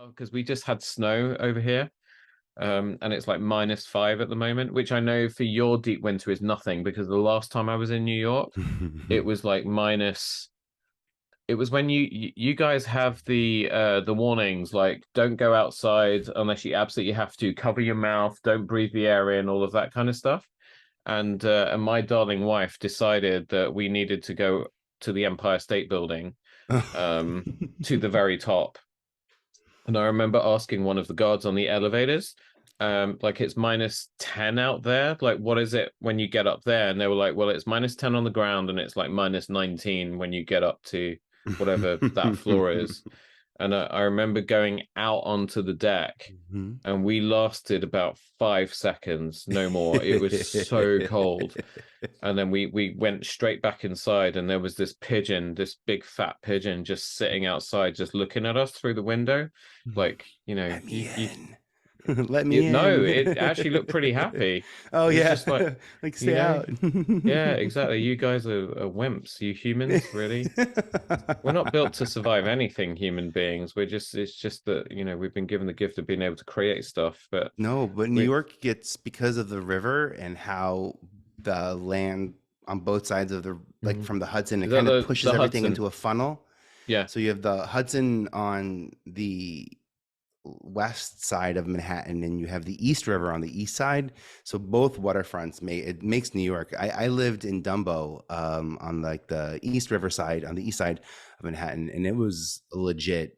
because we just had snow over here. And it's like -5 at the moment, which I know for your deep winter is nothing because the last time I was in New York, it was like minus. It was when you guys have the warnings like don't go outside unless you absolutely have to, cover your mouth, don't breathe the air in, all of that kind of stuff. And my darling wife decided that we needed to go to the Empire State Building, to the very top. And I remember asking one of the guards on the elevators, like it's -10 out there. Like, what is it when you get up there? And they were like, well, it's -10 on the ground and it's like -19 when you get up to whatever that floor is. And I remember going out onto the deck Mhm. and we lasted about 5 seconds, no more. It was so cold. And then we went straight back inside and there was this pigeon, this big fat pigeon just sitting outside, just looking at us through the window. Like, Let me you in. Let me no, in. it actually looked pretty happy. Oh It was yeah. just like, Like you stay know, out. yeah, exactly. You guys are wimps, you humans, really. We're not built to survive anything, human beings. It's just that, we've been given the gift of being able to create stuff, but No, but New we, York gets, because of the river and how the land on both sides of the, like Mhm. from the Hudson, it Is that kind of the pushes everything Hudson? into a funnel. Yeah. So you have the Hudson on the west side of Manhattan, and you have the East River on the east side. So both waterfronts it makes New York. I lived in Dumbo, on like the East River side, on the east side of Manhattan, and it was legit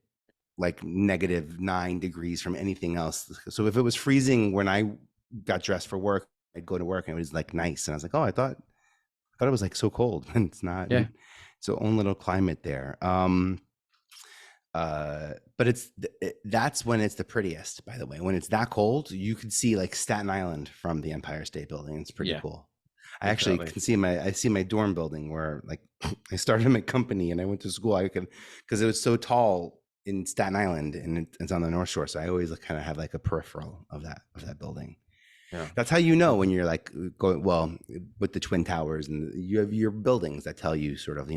like -9 degrees from anything else. So if it was freezing when I got dressed for work, I'd go to work and it was like nice, and I was like, oh, I thought it was like so cold, and it's not. Yeah. It's its own little climate there. But that's when it's the prettiest, by the way. When it's that cold, you could see like Staten Island from the Empire State Building. It's pretty Yeah, cool. I actually exactly. can see my dorm building where like I started my company and I went to school. I could, because it was so tall in Staten Island and it's on the North Shore. So I always kind of have like a peripheral of that building. Yeah. That's how you know when you're like going well with the Twin Towers, and you have your buildings that tell you sort of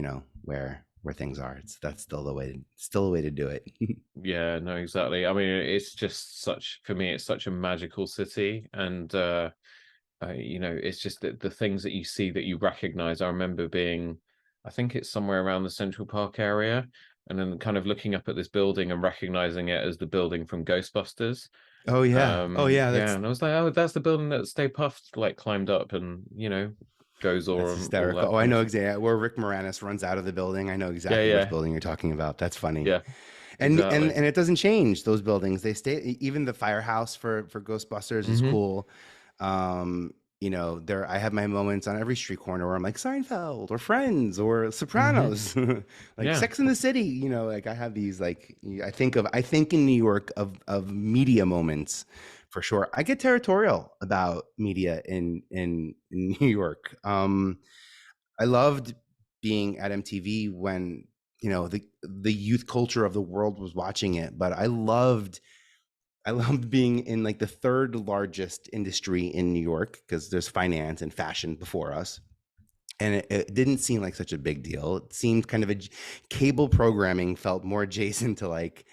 where things are. That's still a way to do it. Yeah, no, exactly. I mean, it's just for me, it's such a magical city. And it's just the things that you see that you recognize. I remember I think it's somewhere around the Central Park area, and then kind of looking up at this building and recognizing it as the building from Ghostbusters. Oh yeah. Oh yeah. Yeah, and I was like, oh, that's the building that Stay Puft like climbed up and, goes That's all hysterical. that Oh, I kind of know stuff. exactly where Rick Moranis runs out of the building. I know Yeah, exactly which yeah, building you're talking about. That's funny. yeah, And exactly. it doesn't change, those buildings. They stay. Even the firehouse for Ghostbusters is Hmm. cool. um there, I have my moments on every street corner where I'm like Seinfeld or Friends or Hmm. Sopranos, like Yeah. Sex in the City. Like I have these, like, I think in New York of media moments for sure. I get territorial about media in New York. I loved being at MTV when the youth culture of the world was watching it, but I loved being in like the third largest industry in New York, because there's finance and fashion before us. And it didn't seem like such a big deal. It seemed kind of cable programming felt more adjacent to like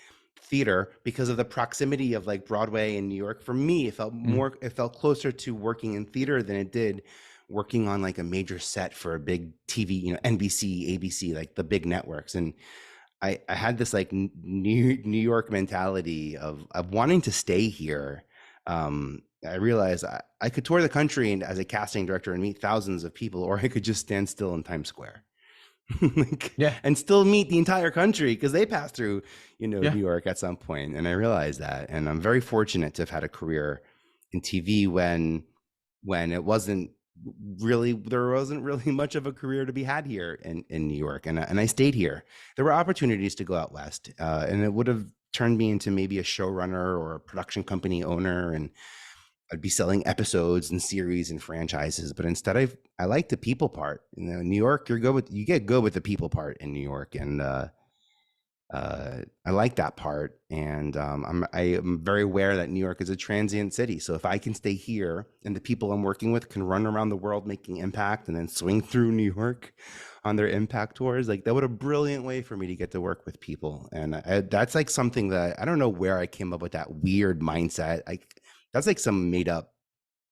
theater because of the proximity of like Broadway in New York. For me, Mm. it felt closer to working in theater than it did working on like a major set for a big TV, NBC, ABC, like the big networks. And I had this like New York mentality of wanting to stay here. I realized I could tour the country and as a casting director and meet thousands of people, or I could just stand still in Times Square, like, Yeah, and still meet the entire country because they pass through, yeah. New York at some point. And I realized that, and I'm very fortunate to have had a career in TV when there wasn't really much of a career to be had here in New York, and I stayed here. There were opportunities to go out west, and it would have turned me into maybe a showrunner or a production company owner, and I'd be selling episodes and series and franchises. But instead, I like the people part. In New York, you get good with the people part in New York, and I like that part, and I am very aware that New York is a transient city. So if I can stay here, and the people I'm working with can run around the world making impact, and then swing through New York on their impact tours, like that would a brilliant way for me to get to work with people. And that's like something that I don't know where I came up with that weird mindset. Like that's like some made up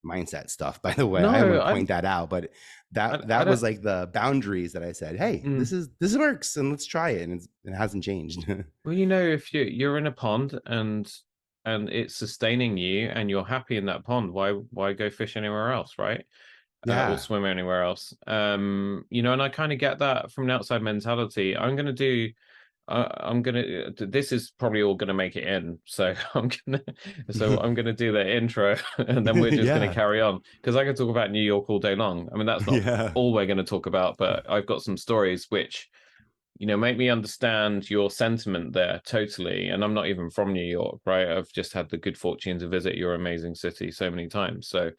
mindset stuff, by the way. I No, want to point that out, but I that was don't. like the boundaries that I said, hey, Mm. this works, and let's try it, and it hasn't changed. Well, you know, if you're in a pond and it's sustaining you and you're happy in that pond, why go fish anywhere else, right? Or Yeah. swim anywhere else. You know, and I kind of get that from an outside mentality. I'm gonna. This is probably all gonna make it in, so I'm gonna do the intro, and then we're just gonna Yeah. carry on because I could talk about New York all day long. I mean, that's not Yeah. all we're gonna talk about, but I've got some stories which make me understand your sentiment there totally. And I'm not even from New York, right? I've just had the good fortune to visit your amazing city so many times. So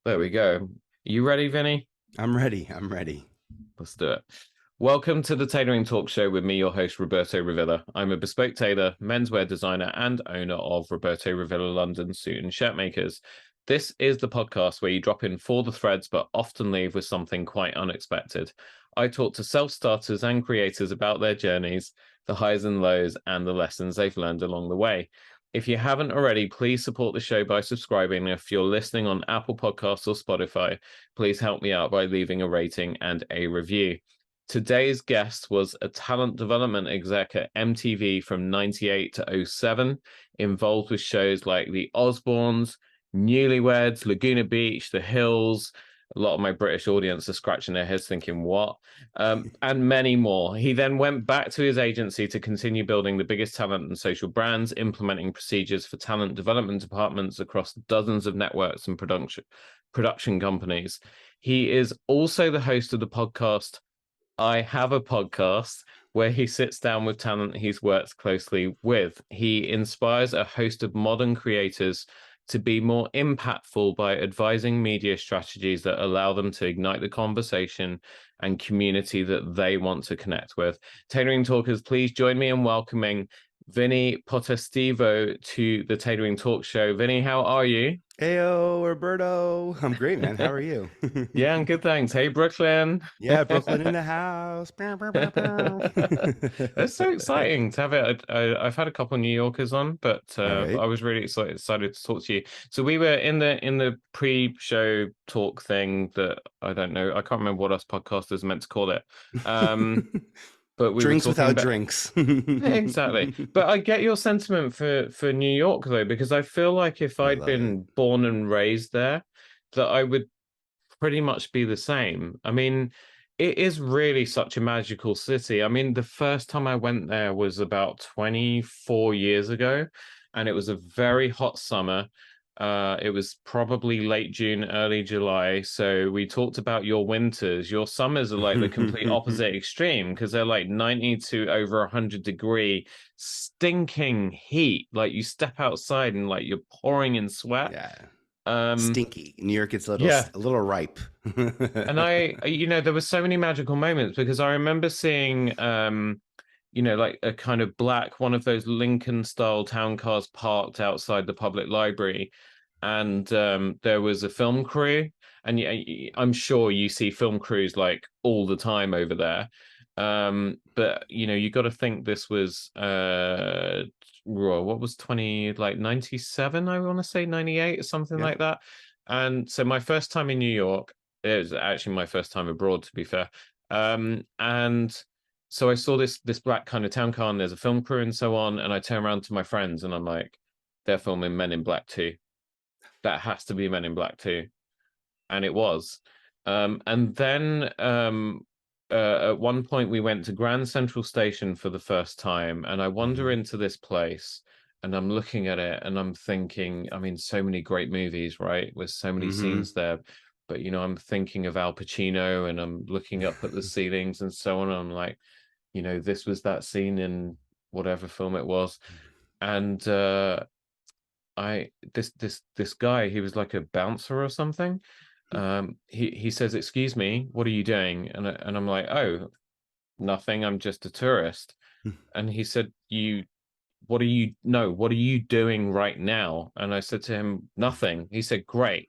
there we go. You ready, Vinny? I'm ready. I'm ready. Let's do it. Welcome to the Tailoring Talk Show with me, your host, Roberto Revilla. I'm a bespoke tailor, menswear designer, and owner of Roberto Revilla London Suit and Shirt Makers. This is the podcast where you drop in for the threads, but often leave with something quite unexpected. I talk to self-starters and creators about their journeys, the highs and lows, and the lessons they've learned along the way. If you haven't already, please support the show by subscribing. If you're listening on Apple Podcasts or Spotify, please help me out by leaving a rating and a review. Today's guest was a talent development exec at MTV from 98 to 07, involved with shows like the Osbournes, Newlyweds, Laguna Beach, The Hills. A lot of my British audience are scratching their heads thinking, what? And many more. He then went back to his agency to continue building the biggest talent and social brands, implementing procedures for talent development departments across dozens of networks and production companies. He is also the host of the podcast I Have a Podcast, where he sits down with talent he's worked closely with. He inspires a host of modern creators to be more impactful by advising media strategies that allow them to ignite the conversation and community that they want to connect with. Tailoring Talkers, please join me in welcoming Vinnie Potestivo to the Tailoring Talk Show. Vinnie, how are you? Heyo, Roberto. I'm great, man. How are you? Yeah, I'm good, thanks. Hey, Brooklyn. Yeah, Brooklyn in the house. Bow, bow, bow, bow. It's so exciting to have it. I've had a couple of New Yorkers on, but All right. I was really excited to talk to you. So we were in the pre-show talk thing that I don't know. I can't remember what us podcasters meant to call it. But we were Drinks talking without about drinks. exactly. But I get your sentiment for New York though, because I feel like if I I'd love it. been born and raised there, that I would pretty much be the same. I mean, it is really such a magical city. I mean, the first time I went there was about 24 years ago, and it was a very hot summer. It was probably late June, early July. So we talked about your winters. Your summers are like the complete opposite extreme because they're like 90 to over 100-degree stinking heat. Like you step outside and like you're pouring in sweat. Yeah. Um, Stinky. New York gets yeah, a little ripe. and there were so many magical moments because I remember seeing, like a kind of black, one of those Lincoln style town cars parked outside the public library. And there was a film crew. And I'm sure you see film crews like all the time over there. But you got to think this was what was 20 like 97, I want to say 98 or something Yeah. like that. And so my first time in New York, it was actually my first time abroad, to be fair. And so I saw this black kind of town car, and there's a film crew and so on. And I turn around to my friends and I'm like, they're filming Men in Black 2. That has to be Men in Black 2. And it was. And then at one point we went to Grand Central Station for the first time, and I wander Mhm. into this place and I'm looking at it and I'm thinking, I mean, so many great movies, right? With so many Mhm. scenes there. But I'm thinking of Al Pacino and I'm looking up at the ceilings and so on. And I'm like, this was that scene in whatever film it was. And I this guy, he was like a bouncer or something. He says, "Excuse me, what are you doing?" And I'm like, "Oh, nothing. I'm just a tourist." And he said, what are you, no, what are you doing right now? And I said to him, nothing. He said, great.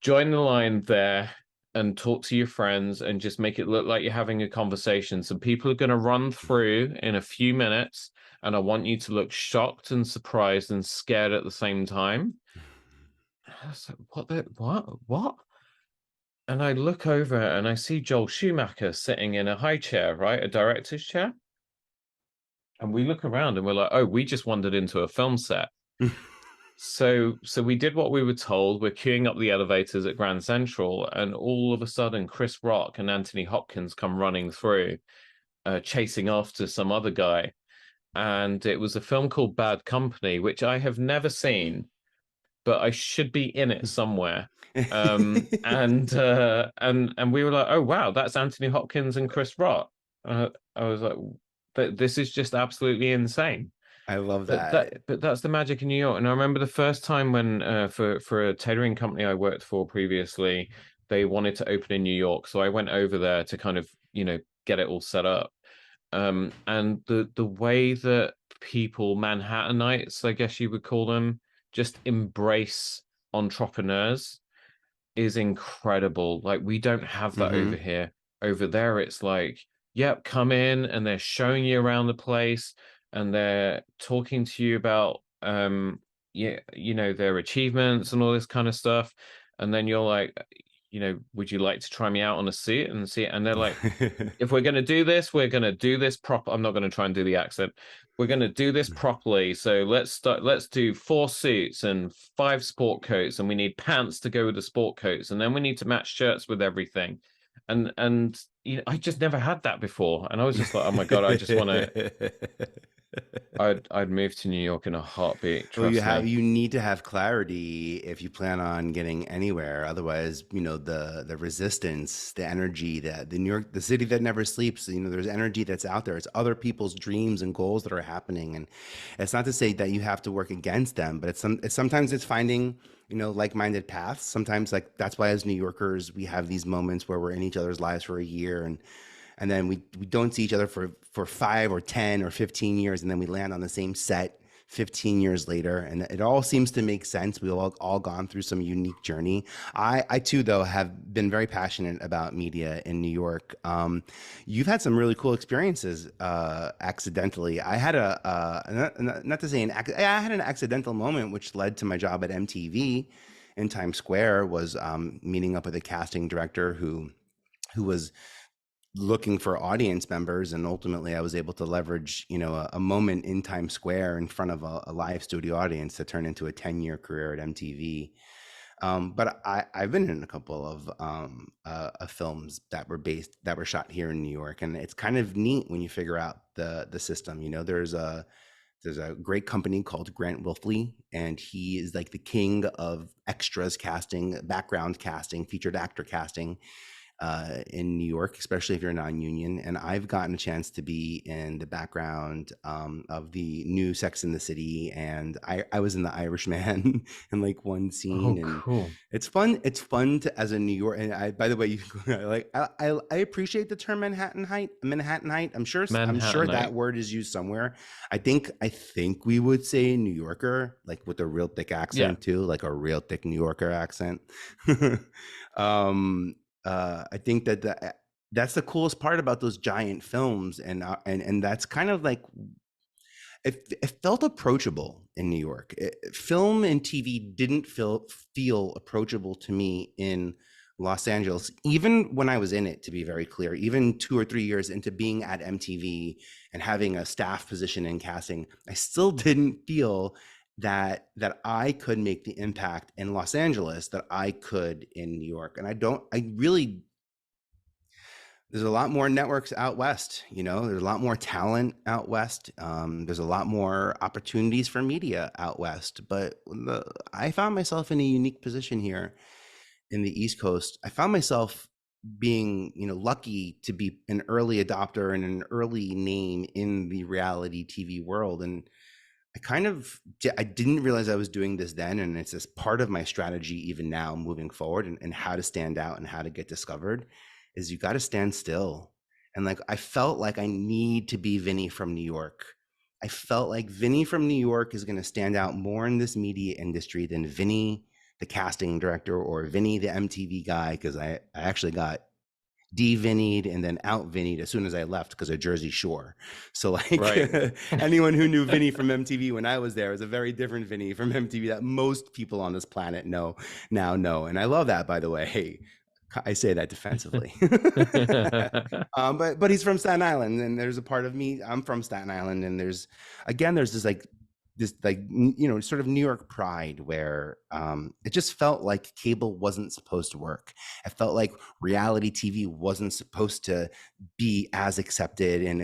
Join the line there and talk to your friends and just make it look like you're having a conversation. So people are going to run through in a few minutes, and I want you to look shocked and surprised and scared at the same time. I was like, what? And I look over and I see Joel Schumacher sitting in a high chair, right? A director's chair. And we look around and we're like, oh, we just wandered into a film set. So we did what we were told. We're queuing up the elevators at Grand Central, and all of a sudden, Chris Rock and Anthony Hopkins come running through, chasing after some other guy. And it was a film called Bad Company, which I have never seen, but I should be in it somewhere. And we were like, oh wow, that's Anthony Hopkins and Chris Rock. I was like, but this is just absolutely insane. I love But that. that's the magic in New York. And I remember the first time when for a tailoring company I worked for previously, they wanted to open in New York. So I went over there to kind of, get it all set up. And the way that people, Manhattanites, I guess you would call them, just embrace entrepreneurs is incredible. Like we don't have that over here. Over there, it's like, yep, come in, and they're showing you around the place, and they're talking to you about yeah, their achievements and all this kind of stuff. And then you're like, would you like to try me out on a suit and see it? And they're like, if we're going to do this, we're going to do this proper. I'm not going to try and do the accent. We're going to do this properly. So let's do 4 suits and 5 sport coats, and we need pants to go with the sport coats, and then we need to match shirts with everything. And I just never had that before, and I was just like, oh my god, I just want to. I'd move to New York in a heartbeat. Well, Trust me. you need to have clarity if you plan on getting anywhere. Otherwise, the resistance, the energy, that the New York, the city that never sleeps, there's energy that's out there. It's other people's dreams and goals that are happening. And it's not to say that you have to work against them, but sometimes it's finding, like-minded paths. Sometimes, like, that's why as New Yorkers, we have these moments where we're in each other's lives for a year, and then we don't see each other for 5 or 10 or 15 years, and then we land on the same set 15 years later, and it all seems to make sense. We've all gone through some unique journey. I too, though, have been very passionate about media in New York. You've had some really cool experiences accidentally. I had not to say I had an accidental moment which led to my job at MTV in Times Square. Was meeting up with a casting director who was looking for audience members, and ultimately I was able to leverage a moment in Times Square in front of a live studio audience to turn into a 10-year career at MTV. But I've been in a couple of films that were shot here in New York, and it's kind of neat when you figure out the system. There's a great company called Grant Wilfley, and he is like the king of extras casting, background casting, featured actor casting in New York, especially if you're non-union. And I've gotten a chance to be in the background of the new Sex and the City, and I was in The Irishman in like one scene. Oh, and cool. it's fun. It's fun to, as a New York. And by the way, I appreciate the term Manhattanite. I'm sure that word is used somewhere. I think we would say New Yorker, like with a real thick accent too, like a real thick New Yorker accent. I think that's the coolest part about those giant films, and that's kind of like it felt approachable in New York. Film and TV didn't feel approachable to me in Los Angeles, even when I was in it, to be very clear. Even 2 or 3 years into being at MTV and having a staff position in casting, I still didn't feel that I could make the impact in Los Angeles that I could in New York. And there's a lot more networks out west, there's a lot more talent out west. There's a lot more opportunities for media out west, but I found myself in a unique position here in the East Coast. I found myself being, lucky to be an early adopter and an early name in the reality TV world. And I didn't realize I was doing this then, and it's this part of my strategy even now moving forward, and how to stand out and how to get discovered is you got to stand still And like, I felt like I need to be Vinny from New York. I felt like Vinny from New York is going to stand out more in this media industry than Vinny, the casting director, or Vinny, the MTV guy, because I actually got de-Vinnied and then out-Vinnied as soon as I left because of Jersey Shore. So like Right. anyone who knew Vinny from MTV when I was there is a very different Vinny from MTV that most people on this planet now know. And I love that, by the way. Hey, I say that defensively. But he's from Staten Island, and there's a part of me, I'm from Staten Island, and there's this like sort of New York pride where it just felt like cable wasn't supposed to work. It felt like reality TV wasn't supposed to be as accepted, and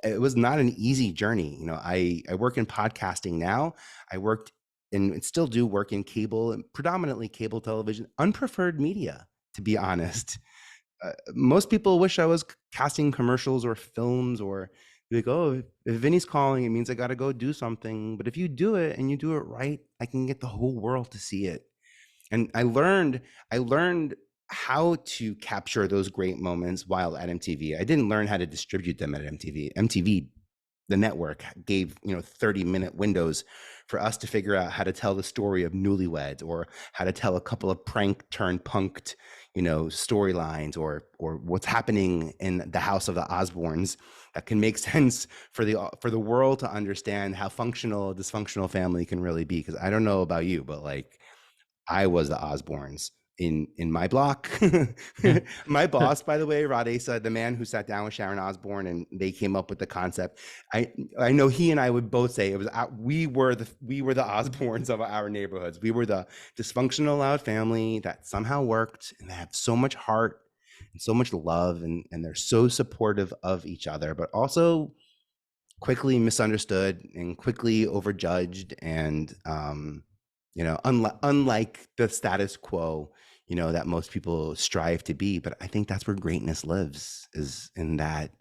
it was not an easy journey. I work in podcasting now. I worked and still do work in cable, and predominantly cable television, unpreferred media, to be honest. Most people wish I was casting commercials or films, or like, oh, if Vinny's calling, it means I got to go do something. But if you do it and you do it right, I can get the whole world to see it. And I learned how to capture those great moments while at MTV. I didn't learn how to distribute them at MTV. MTV, the network, gave 30-minute windows for us to figure out how to tell the story of Newlyweds, or how to tell a couple of prank turned punked storylines, or what's happening in the house of the Osbournes that can make sense for the world to understand how functional a dysfunctional family can really be. Because I don't know about you, but like, I was the Osbournes in my block. My boss, by the way, Rod Asa, the man who sat down with Sharon Osbourne and they came up with the concept. I know he and I would both say it was we were the Osbournes of our neighborhoods. We were the dysfunctional loud family that somehow worked, and they have so much heart and so much love, and they're so supportive of each other, but also quickly misunderstood and quickly overjudged, and unlike the status quo, that most people strive to be. But I think that's where greatness lives, is in that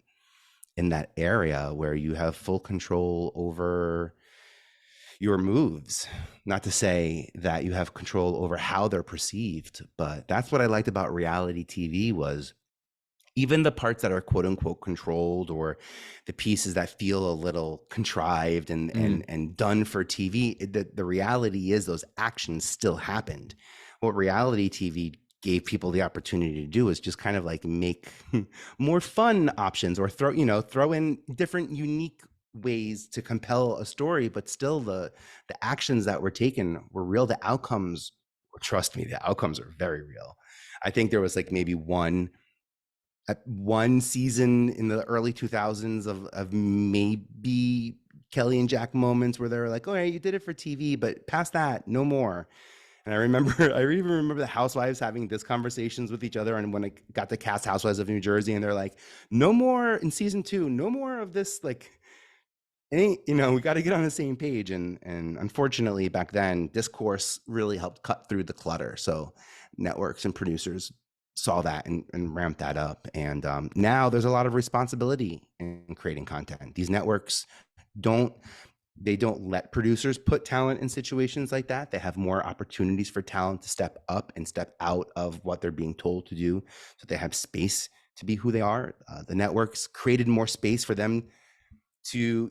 area where you have full control over your moves. Not to say that you have control over how they're perceived, but that's what I liked about reality TV, was even the parts that are quote unquote controlled, or the pieces that feel a little contrived and done for TV, the reality is those actions still happened. What reality TV gave people the opportunity to do is just kind of like make more fun options, or throw in different unique ways to compel a story, but still the actions that were taken were real. The outcomes, trust me, the outcomes are very real. I think there was like maybe one season in the early 2000s of maybe Kelly and Jack moments where they were like, oh yeah, you did it for TV, but past that, no more. And I even remember the housewives having this conversations with each other. And when I got to cast Housewives of New Jersey, and they're like, no more in season 2, no more of this, like, we got to get on the same page. And unfortunately back then, discourse really helped cut through the clutter. So networks and producers saw that and ramped that up. And now there's a lot of responsibility in creating content. These networks don't let producers put talent in situations like that. They have more opportunities for talent to step up and step out of what they're being told to do, so they have space to be who they are. The networks created more space for them to,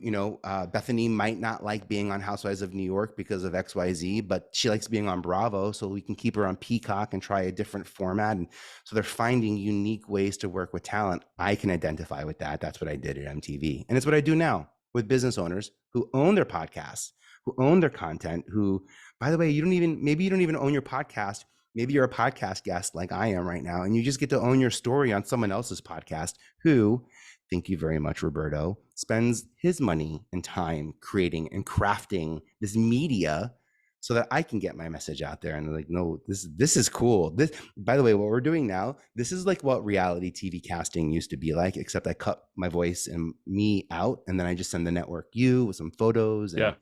Bethany might not like being on Housewives of New York because of XYZ, but she likes being on Bravo, so we can keep her on Peacock and try a different format. And so they're finding unique ways to work with talent. I can identify with that. That's what I did at MTV. And it's what I do now with business owners who own their podcasts, who own their content, who, by the way, maybe you don't even own your podcast. Maybe you're a podcast guest like I am right now, and you just get to own your story on someone else's podcast who, thank you very much, Roberto, spends his money and time creating and crafting this media so that I can get my message out there. And they're like, no, this is cool. This, by the way, what we're doing now, this is like what reality TV casting used to be like, except I cut my voice and me out, and then I just send the network you with some photos and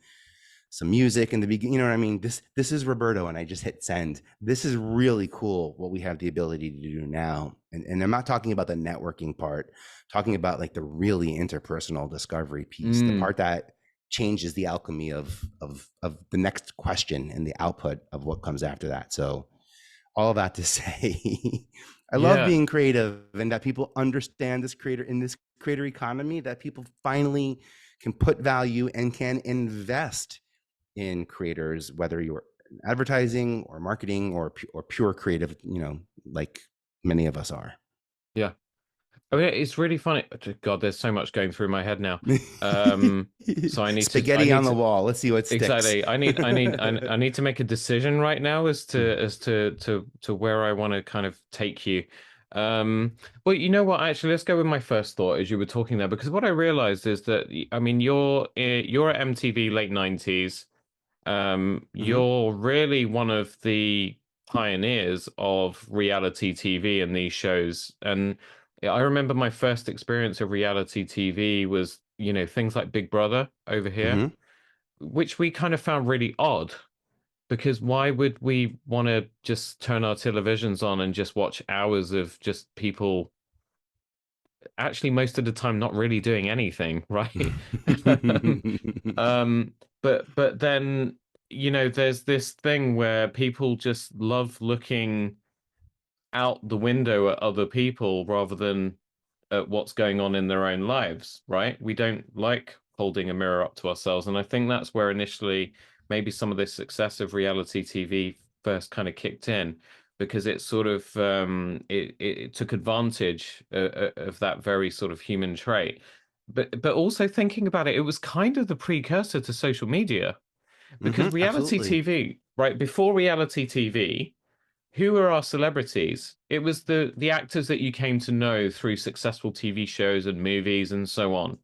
some music in the beginning. You know what I mean? This is Roberto, and I just hit send. This is really cool what we have the ability to do now. And I'm not talking about the networking part, talking about like the really interpersonal discovery piece, the part that changes the alchemy of the next question and the output of what comes after that. So all of that to say, I love Yeah. being creative, and that people understand this creator economy, that people finally can put value and can invest in creators, whether you're advertising or marketing or pure creative, like many of us are. Yeah. I mean, it's really funny. God, there's so much going through my head now. Um, so I Spaghetti need on the to wall. Let's see what sticks. exactly. I need to make a decision right now as to where I want to kind of take you. Um, well, you know what? Actually, let's go with my first thought as you were talking there, because what I realized is that I mean, you're at MTV late 90s. Hmm. You're really one of the pioneers of reality TV and these shows. And I remember my first experience of reality TV was, things like Big Brother over here, Hmm. which we kind of found really odd because why would we want to just turn our televisions on and just watch hours of just people actually most of the time not really doing anything, right? Um, but then, there's this thing where people just love looking out the window at other people rather than at what's going on in their own lives, right? We don't like holding a mirror up to ourselves. And I think that's where initially maybe some of this success of reality TV first kind of kicked in because it sort of it took advantage of that very sort of human trait. But also thinking about it, it was kind of the precursor to social media because Hmm. reality Absolutely. TV, right? Before reality TV, who were our celebrities? It was the actors that you came to know through successful TV shows and movies and so on.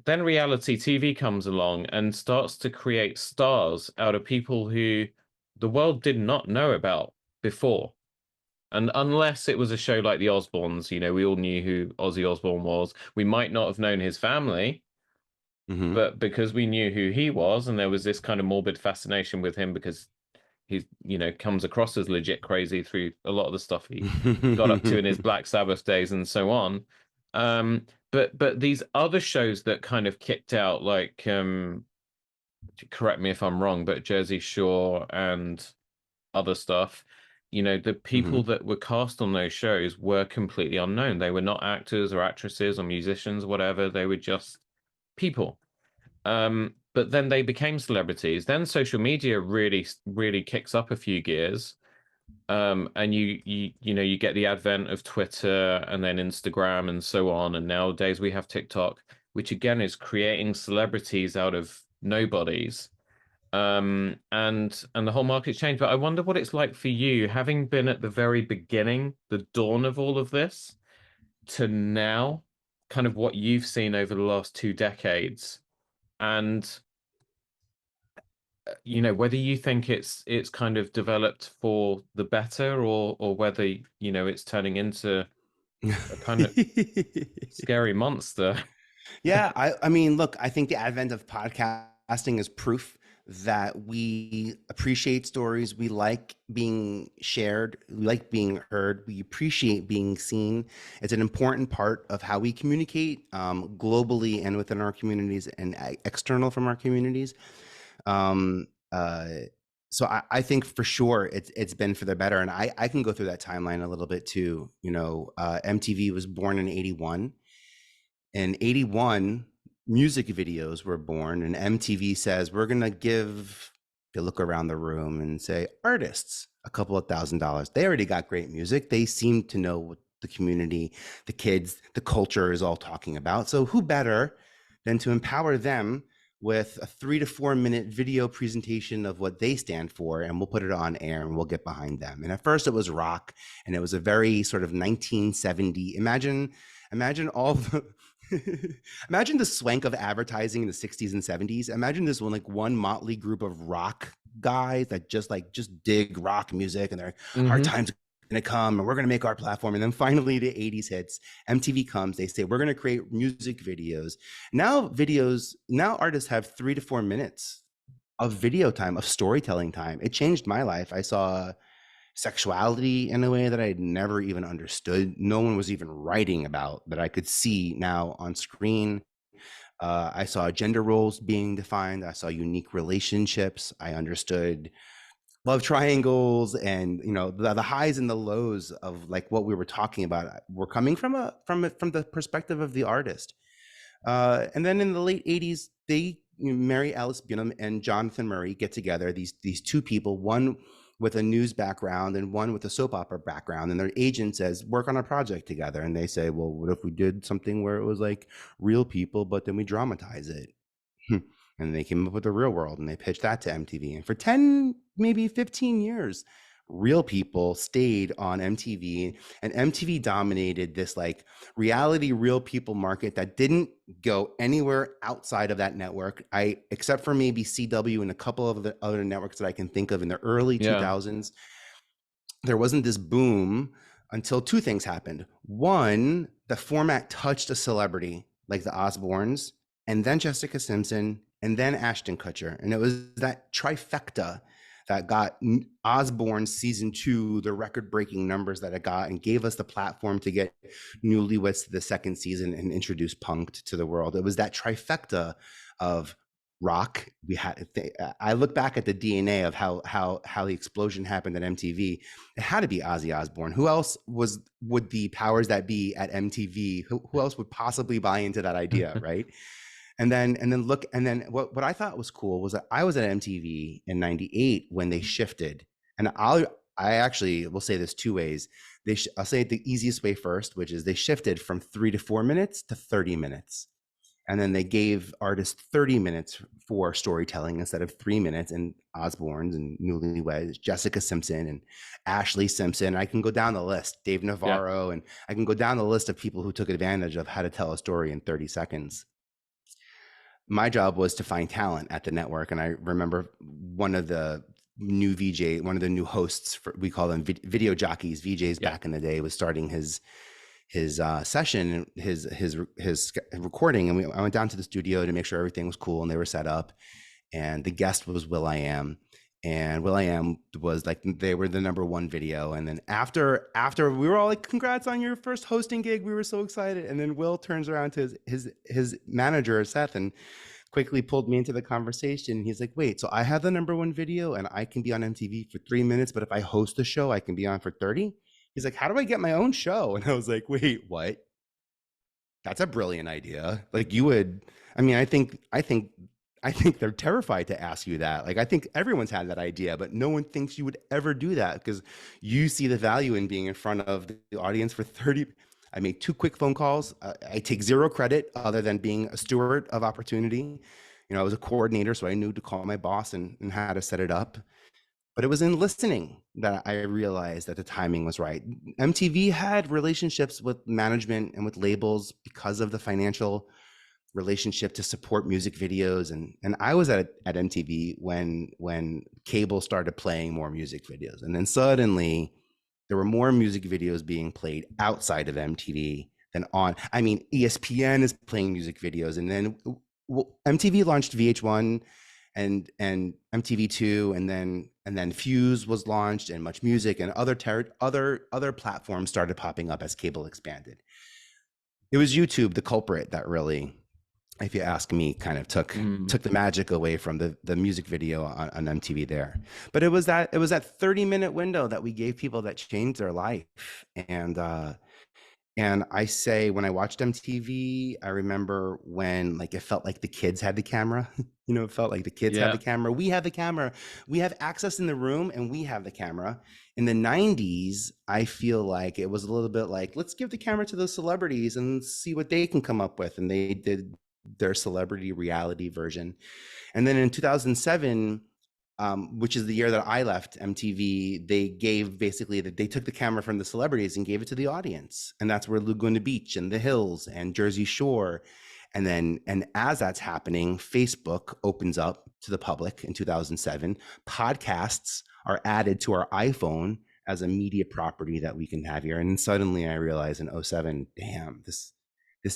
Then reality TV comes along and starts to create stars out of people who the world did not know about before. And unless it was a show like the Osbournes, we all knew who Ozzy Osbourne was. We might not have known his family, Hmm. but because we knew who he was, and there was this kind of morbid fascination with him because he's comes across as legit crazy through a lot of the stuff he got up to in his Black Sabbath days and so on. But these other shows that kind of kicked out, like correct me if I'm wrong, but Jersey Shore and other stuff, the Hmm. people that were cast on those shows were completely unknown. They were not actors or actresses or musicians, whatever. They were just people. But then they became celebrities. Then social media really, really kicks up a few gears. And you get the advent of Twitter and then Instagram and so on. And nowadays we have TikTok, which again is creating celebrities out of nobodies. And the whole market's changed. But I wonder what it's like for you, having been at the very beginning, the dawn of all of this, to now, kind of what you've seen over the last 2 decades. And whether you think it's kind of developed for the better or whether it's turning into a kind of scary monster. Yeah, I mean, look, I think the advent of podcasting is proof that we appreciate stories, we like being shared, we like being heard, we appreciate being seen. It's an important part of how we communicate globally and within our communities and external from our communities. Um, uh, so I think for sure it's been for the better, and I can go through that timeline a little bit too. MTV was born in '81. In '81, music videos were born, and MTV says, we're going to give, they look around the room and say, artists a couple of $1,000s. They already got great music. They seem to know what the community, the kids, the culture is all talking about. So who better than to empower them with a 3 to 4 minute video presentation of what they stand for, and we'll put it on air and we'll get behind them. And at first it was rock, and it was a very sort of 1970, imagine all the imagine the swank of advertising in the 60s and 70s. Imagine this one motley group of rock guys that just dig rock music, and they're like, our Hmm. time's gonna come and we're gonna make our platform. And then finally the '80s hits, MTV comes, they say, we're gonna create music videos. Now artists have 3 to 4 minutes of video time, of storytelling time. It changed my life. I saw sexuality in a way that I had never even understood. No one was even writing about, that I could see now on screen. I saw gender roles being defined. I saw unique relationships. I understood love triangles, and the highs and the lows of like what we were talking about were coming from the perspective of the artist. And then in the late 80s, Mary Alice Bunham and Jonathan Murray get together, these two people, one with a news background and one with a soap opera background, and their agent says, work on a project together. And they say, well, what if we did something where it was like real people, but then we dramatize it? And they came up with The Real World, and they pitched that to MTV. And for 10, maybe 15 years, Real People stayed on MTV, and MTV dominated this like reality Real People market that didn't go anywhere outside of that network. Except for maybe CW and a couple of the other networks that I can think of in the early 2000s, there wasn't this boom until two things happened. One, the format touched a celebrity like the Osbournes, and then Jessica Simpson, and then Ashton Kutcher. And it was that trifecta that got Osbourne season 2 the record-breaking numbers that it got, and gave us the platform to get Newlyweds to the second season and introduce punk to the world. It was that trifecta of rock. I look back at the DNA of how the explosion happened at MTV. It had to be Ozzy Osbourne. Who else would the powers that be at MTV? Who else would possibly buy into that idea, right? And then what I thought was cool was that I was at MTV in '98 when they shifted, and I actually will say this two ways. I'll say it the easiest way first, which is they shifted from 3 to 4 minutes to 30 minutes. And then they gave artists 30 minutes for storytelling instead of 3 minutes. And Osbournes and Newlyweds, Jessica Simpson and Ashley Simpson. I can go down the list, Dave Navarro, and I can go down the list of people who took advantage of how to tell a story in 30 seconds. My job was to find talent at the network. And I remember one of the new hosts, we call them video jockeys, VJs back in the day, was starting his session, his recording, and I went down to the studio to make sure everything was cool and they were set up. And the guest was will.i.am, and will.i.am was like, they were the #1 video. And then after we were all like, congrats on your first hosting gig, we were so excited. And then Will turns around to his manager Seth and quickly pulled me into the conversation. He's like, wait, so I have the #1 video and I can be on MTV for 3 minutes, but if I host the show, I can be on for 30? He's like, how do I get my own show? And I was like, wait, what? That's a brilliant idea. Like, you would, I mean, I think they're terrified to ask you that. Like, I think everyone's had that idea, but no one thinks you would ever do that because you see the value in being in front of the audience for 30. I made 2 quick phone calls. I take 0 credit other than being a steward of opportunity. I was a coordinator, so I knew to call my boss and how to set it up. But it was in listening that I realized that the timing was right. MTV had relationships with management and with labels because of the financial relationship to support music videos. And I was at MTV when cable started playing more music videos. And then suddenly there were more music videos being played outside of MTV than on. I mean, ESPN is playing music videos. And then MTV launched VH1 and MTV2, and then Fuse was launched, and Much Music and other platforms started popping up as cable expanded. It was YouTube, the culprit, that really, if you ask me, kind of took the magic away from the music video on MTV there. But it was that 30-minute window that we gave people that changed their life. And I say, when I watched MTV, I remember when, like, it felt like the kids had the camera. It felt like the kids had the camera. We have the camera. We have access in the room, and we have the camera. In the 90s, I feel like it was a little bit like, let's give the camera to those celebrities and see what they can come up with. And they did their celebrity reality version. And then in 2007, which is the year that I left MTV, they took the camera from the celebrities and gave it to the audience. And that's where Laguna Beach and the Hills and Jersey Shore. And as that's happening, Facebook opens up to the public in 2007. Podcasts are added to our iPhone as a media property that we can have here. And suddenly I realized in 2007, damn, this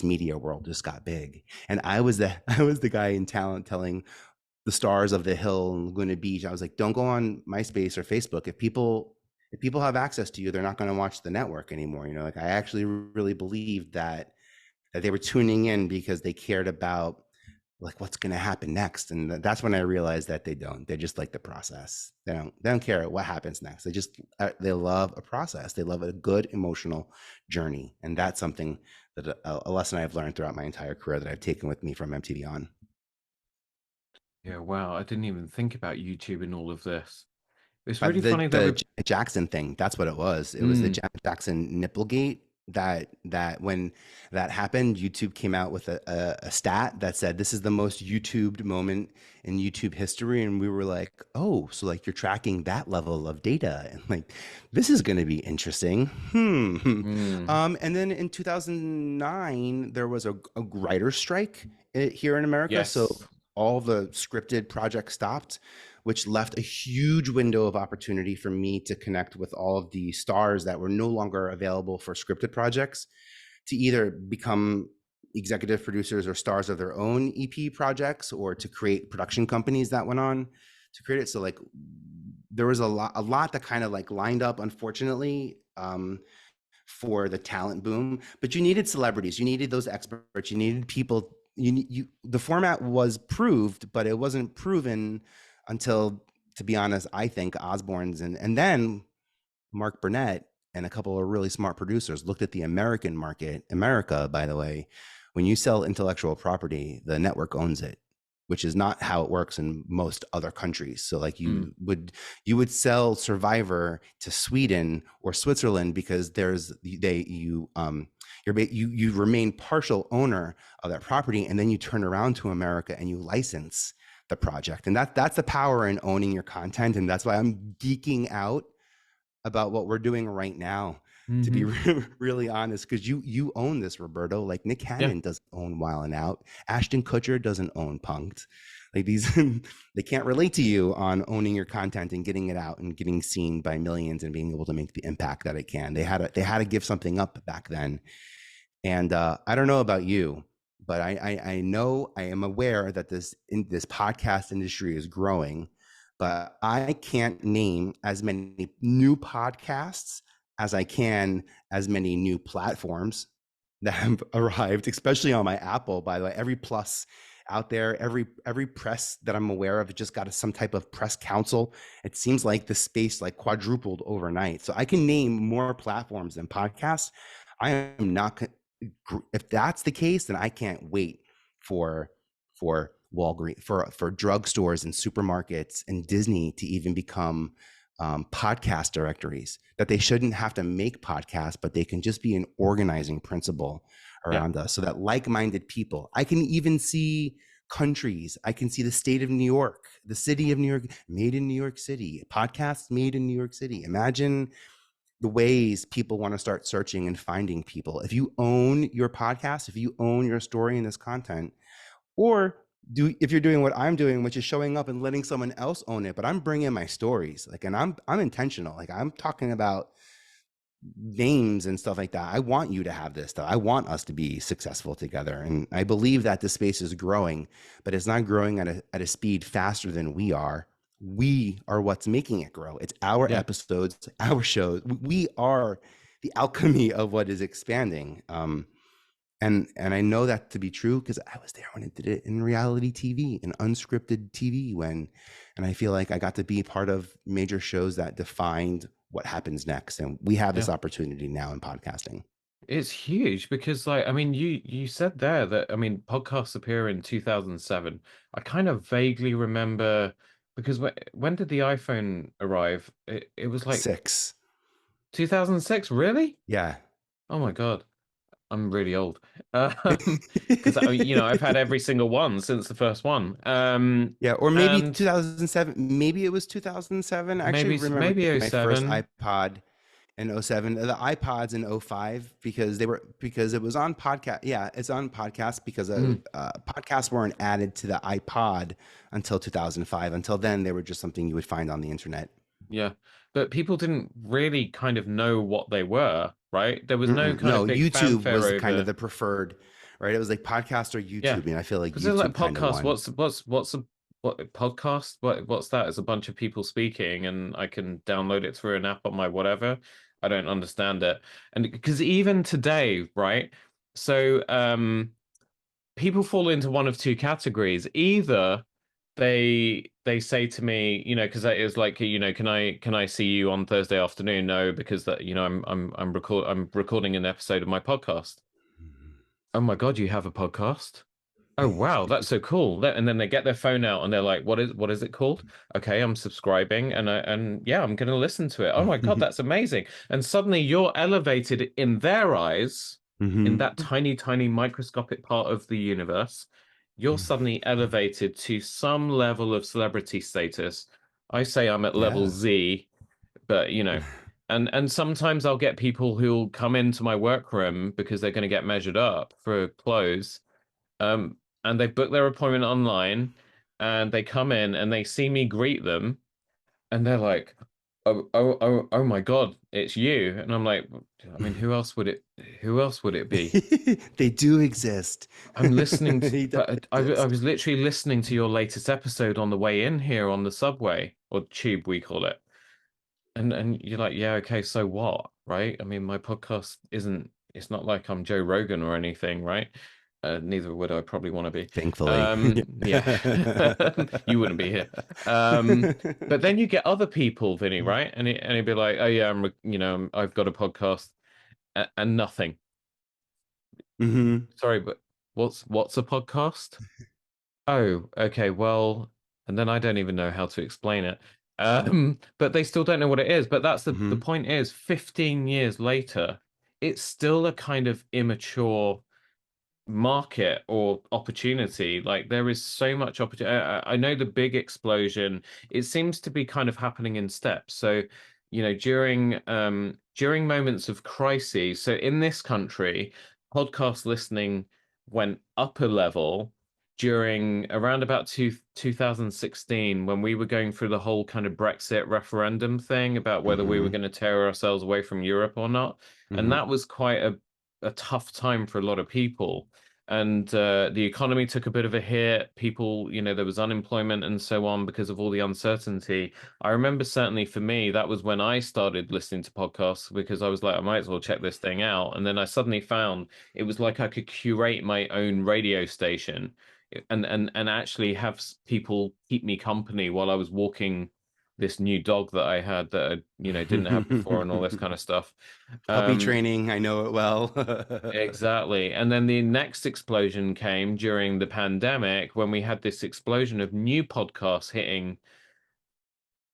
media world just got big. And I was the guy in talent telling the stars of the Hill and Laguna Beach, I was like, don't go on MySpace or Facebook. If people have access to you, they're not going to watch the network anymore. Like, I actually really believed that they were tuning in because they cared about like what's going to happen next. And that's when I realized that they just like the process. They don't care what happens next. They love a process. They love a good emotional journey. And that's something that a lesson I've learned throughout my entire career that I've taken with me from MTV on. Yeah, wow. I didn't even think about YouTube in all of this. It's But really funny that we. Jackson thing, that's what it was. It was the Mm, Jackson Nipplegate that when that happened, YouTube came out with a stat that said this is the most YouTubed moment in YouTube history. And we were like, oh, so like you're tracking that level of data. And like this is gonna be interesting. mm, And then in 2009, there was a writer's strike here in America. So yes. all the scripted projects stopped, which left a huge window of opportunity for me to connect with all of the stars that were no longer available for scripted projects to either become executive producers or stars of their own EP projects or to create production companies that went on to create it. So like there was a lot that kind of like lined up, unfortunately, for the talent boom, but you needed celebrities, you needed those experts, you needed people. The format was proved, but it wasn't proven until, to be honest, I think Osbournes and then Mark Burnett and a couple of really smart producers looked at the American market. America, by the way, when you sell intellectual property, the network owns it, which is not how it works in most other countries. So like Mm, you would sell Survivor to Sweden or Switzerland because you remain partial owner of that property, and then you turn around to America and you license the project. And that's the power in owning your content. And that's why I'm geeking out about what we're doing right now, to be hmm. really honest, because you own this, Roberto. Like Nick Yeah, Cannon doesn't own Wild 'N Out. Ashton Kutcher doesn't own Punked. Like these, they can't relate to you on owning your content and getting it out and getting seen by millions and being able to make the impact that it can. They had to give something up back then. And I don't know about you, but I know, I am aware that this podcast industry is growing, but I can't name as many new podcasts as I can as many new platforms that have arrived, especially on my Apple. By the way, every plus out there, every press that I'm aware of, just got some type of press council. It seems like the space like quadrupled overnight. So I can name more platforms than podcasts. I am not. If that's the case, then I can't wait for Walgreens, for drugstores and supermarkets and Disney to even become podcast directories. That they shouldn't have to make podcasts, but they can just be an organizing principle yeah, around us, so that like-minded people. I can even see countries. I can see the state of New York, the city of New York, made in New York City. Podcasts made in New York City. Imagine the ways people want to start searching and finding people. If you own your podcast, if you own your story and this content, or if you're doing what I'm doing, which is showing up and letting someone else own it, but I'm bringing my stories, like, and I'm intentional. Like I'm talking about names and stuff like that. I want you to have this stuff. I want us to be successful together. And I believe that the space is growing, but it's not growing at a speed faster than we are. We are what's making it grow. It's our yeah. episodes, our shows. We are the alchemy of what is expanding. And I know that to be true because I was there when it did it in reality TV, in unscripted TV, and I feel like I got to be part of major shows that defined what happens next. And we have Yeah. this opportunity now in podcasting. It's huge because, like, I mean, you said there that, I mean, podcasts appear in 2007. I kind of vaguely remember because when did the iPhone arrive? It was like 6. 2006, really? Yeah. Oh my God, I'm really old. Because I've had every single one since the first one. Yeah, or maybe And 2007. Maybe it was 2007. I actually remember maybe my first '07. iPod in '07. The iPods in '05 because it was on podcast. Yeah, it's on podcast because Mm, podcasts weren't added to the iPod until 2005. Until then, they were just something you would find on the internet. yeah, but people didn't really kind of know what they were, right? There was no kind of No, big YouTube fanfare was kind of over. the preferred, right? It was like podcast or Yeah, YouTube, and I feel like because there's like YouTube kind of podcasts. won. What's a what podcast? What's that? It's a bunch of people speaking, and I can download it through an app on my whatever. I don't understand it, and because even today, right? So people fall into one of two categories. Either they say to me, because it was like, can I see you on Thursday afternoon? No, because that, I'm recording an episode of my podcast. Oh my God, you have a podcast? Oh wow, that's so cool. And then they get their phone out and they're like, what is it called? Okay, I'm subscribing and yeah, I'm gonna listen to it. Oh my God, that's amazing. And suddenly you're elevated in their eyes, in Hmm. that tiny, tiny microscopic part of the universe. You're suddenly elevated to some level of celebrity status. I say I'm at level Yeah. Z, but and sometimes I'll get people who'll come into my workroom because they're going to get measured up for clothes, um, and they book their appointment online, and they come in and they see me greet them, and they're like, "Oh my God, it's you!" And I'm like, I mean, who else would it? Who else would it be? They do exist. I'm listening to, He does but I exist. was literally listening to your latest episode on the way in here on the subway or tube, we call it. And you're like, yeah, okay, so what, right? I mean, my podcast isn't, it's not like I'm Joe Rogan or anything, right? Neither would I probably want to be. Thankfully. Yeah, you wouldn't be here. But then you get other people, Vinny, right? And he'd be like, oh yeah, I've got a podcast, and nothing. Hmm. Sorry, but what's a podcast? Oh, okay. Well, and then I don't even know how to explain it. But they still don't know what it is. But that's the Hmm. point is, 15 years later, it's still a kind of immature market or opportunity. Like there is so much opportunity. I know the big explosion, it seems to be kind of happening in steps. So, during moments of crises, so in this country, podcast listening went up a level during around about 2016 when we were going through the whole kind of Brexit referendum thing about whether we were Hmm. going to tear ourselves away from Europe or not. And Hmm. that was quite a tough time for a lot of people. And the economy took a bit of a hit. People, there was unemployment and so on because of all the uncertainty. I remember certainly for me, that was when I started listening to podcasts because I was like, I might as well check this thing out. And then I suddenly found it was like I could curate my own radio station and actually have people keep me company while I was walking this new dog that I had that I, didn't have before and all this kind of stuff. Puppy Um, training, I know it well. Exactly. And then the next explosion came during the pandemic when we had this explosion of new podcasts hitting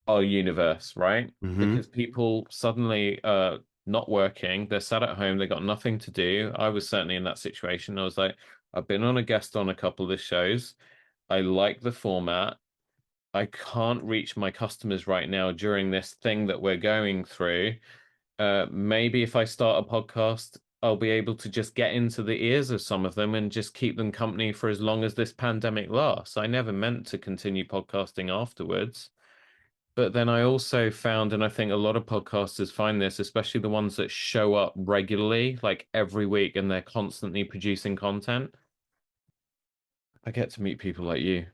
our universe, right? Hmm. Because people suddenly not working, they're sat at home, they got nothing to do. I was certainly in that situation. I was like, I've been on a guest on a couple of the shows. I like the format. I can't reach my customers right now during this thing that we're going through. Maybe if I start a podcast, I'll be able to just get into the ears of some of them and just keep them company for as long as this pandemic lasts. I never meant to continue podcasting afterwards. But then I also found, and I think a lot of podcasters find this, especially the ones that show up regularly, like every week, and they're constantly producing content. I get to meet people like you.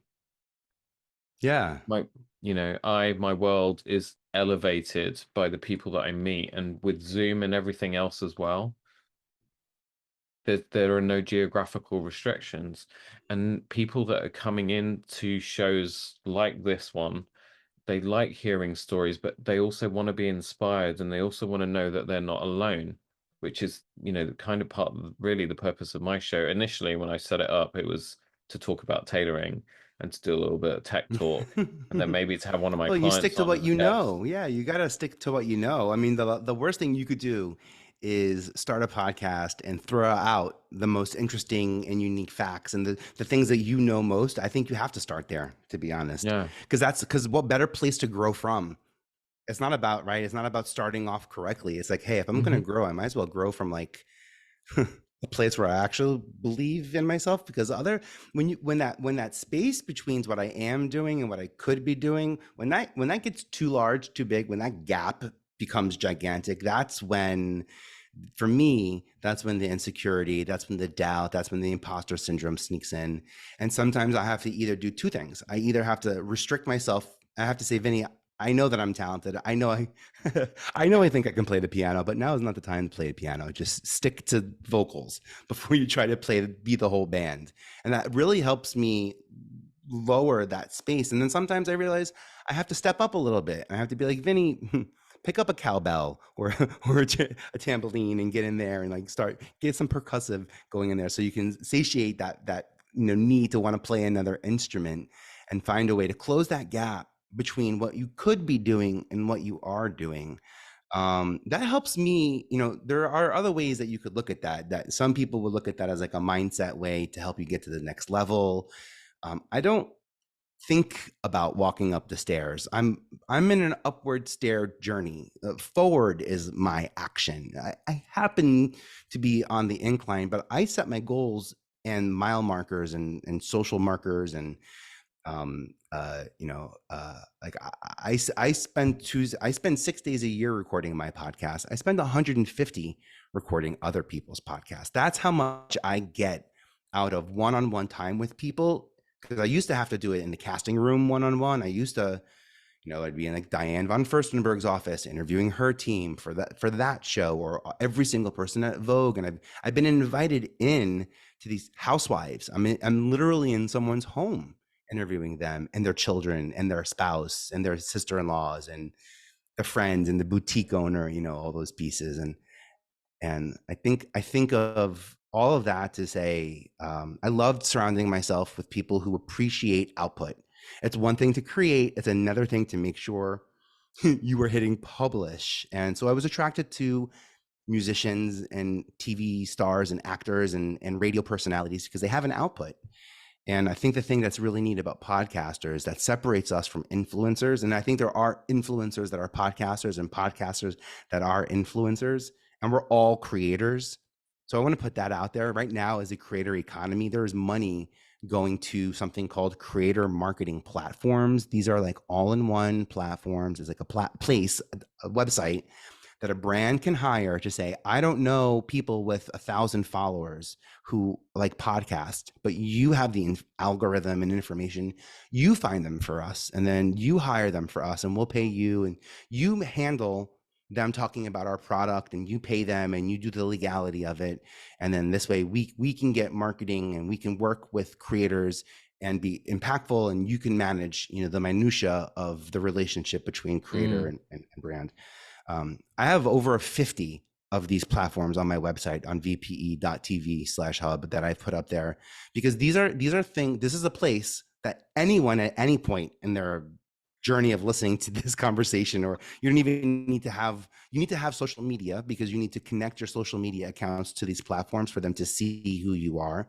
Yeah. My, my world is elevated by the people that I meet, and with Zoom and everything else as well. There are no geographical restrictions, and people that are coming into shows like this one, they like hearing stories, but they also want to be inspired, and they also want to know that they're not alone, which is, the kind of part of really the purpose of my show. Initially, when I set it up, it was to talk about tailoring and to do a little bit of tech talk, and then maybe to have one of my Well, you stick clients to on what as a you guest. know. Yeah, you got to stick to what you know. I mean, the worst thing you could do is start a podcast and throw out the most interesting and unique facts and the things that you know most. I think you have to start there, to be honest, Yeah. because what better place to grow from? It's not about, right. It's not about starting off correctly. It's like, hey, if I'm going to Hmm. grow, I might as well grow from like a place where I actually believe in myself, because other when that space between what I am doing and what I could be doing, when that gets too large, too big, when that gap becomes gigantic, that's when, for me, that's when the insecurity, that's when the doubt, that's when the imposter syndrome sneaks in. And sometimes I have to either do two things. I either have to restrict myself. I have to say, Vinny, I know that I'm talented. I know I know I think I can play the piano, but now is not the time to play the piano. Just stick to vocals before you try to be the whole band. And that really helps me lower that space. And then sometimes I realize I have to step up a little bit. I have to be like, Vinny, pick up a cowbell or or a tambourine and get in there and like get some percussive going in there so you can satiate that need to want to play another instrument and find a way to close that gap between what you could be doing and what you are doing. That helps me. There are other ways that you could look at that some people would look at that as like a mindset way to help you get to the next level. I don't think about walking up the stairs. I'm in an upward stair journey. Forward is my action. I happen to be on the incline, but I set my goals and mile markers and social markers and like I spend 6 days a year recording my podcast. I spend 150 recording other people's podcasts. That's how much I get out of one-on-one time with people, because I used to have to do it in the casting room one-on-one. I used to, I'd be in like Diane von Furstenberg's office interviewing her team for that show, or every single person at Vogue. And I've been invited in to these housewives. I'm literally in someone's home interviewing them and their children and their spouse and their sister-in-laws and the friends and the boutique owner, all those pieces. And I think of all of that to say, I loved surrounding myself with people who appreciate output. It's one thing to create, it's another thing to make sure you were hitting publish. And so I was attracted to musicians and TV stars and actors and radio personalities because they have an output. And I think the thing that's really neat about podcasters that separates us from influencers, and I think there are influencers that are podcasters and podcasters that are influencers, and we're all creators. So I want to put that out there. Right now, as a creator economy, there is money going to something called creator marketing platforms. These are like all-in-one platforms. It's like a website that a brand can hire to say, I don't know people with 1,000 followers who like podcast, but you have the algorithm and information. You find them for us, and then you hire them for us, and we'll pay you, and you handle them talking about our product, and you pay them, and you do the legality of it. And then this way we can get marketing, and we can work with creators and be impactful, and you can manage, the minutia of the relationship between creator and brand. I have over 50 of these platforms on my website on vpe.tv/hub that I've put up there, because this is a place that anyone at any point in their journey of listening to this conversation, or you don't even need to have social media, because you need to connect your social media accounts to these platforms for them to see who you are.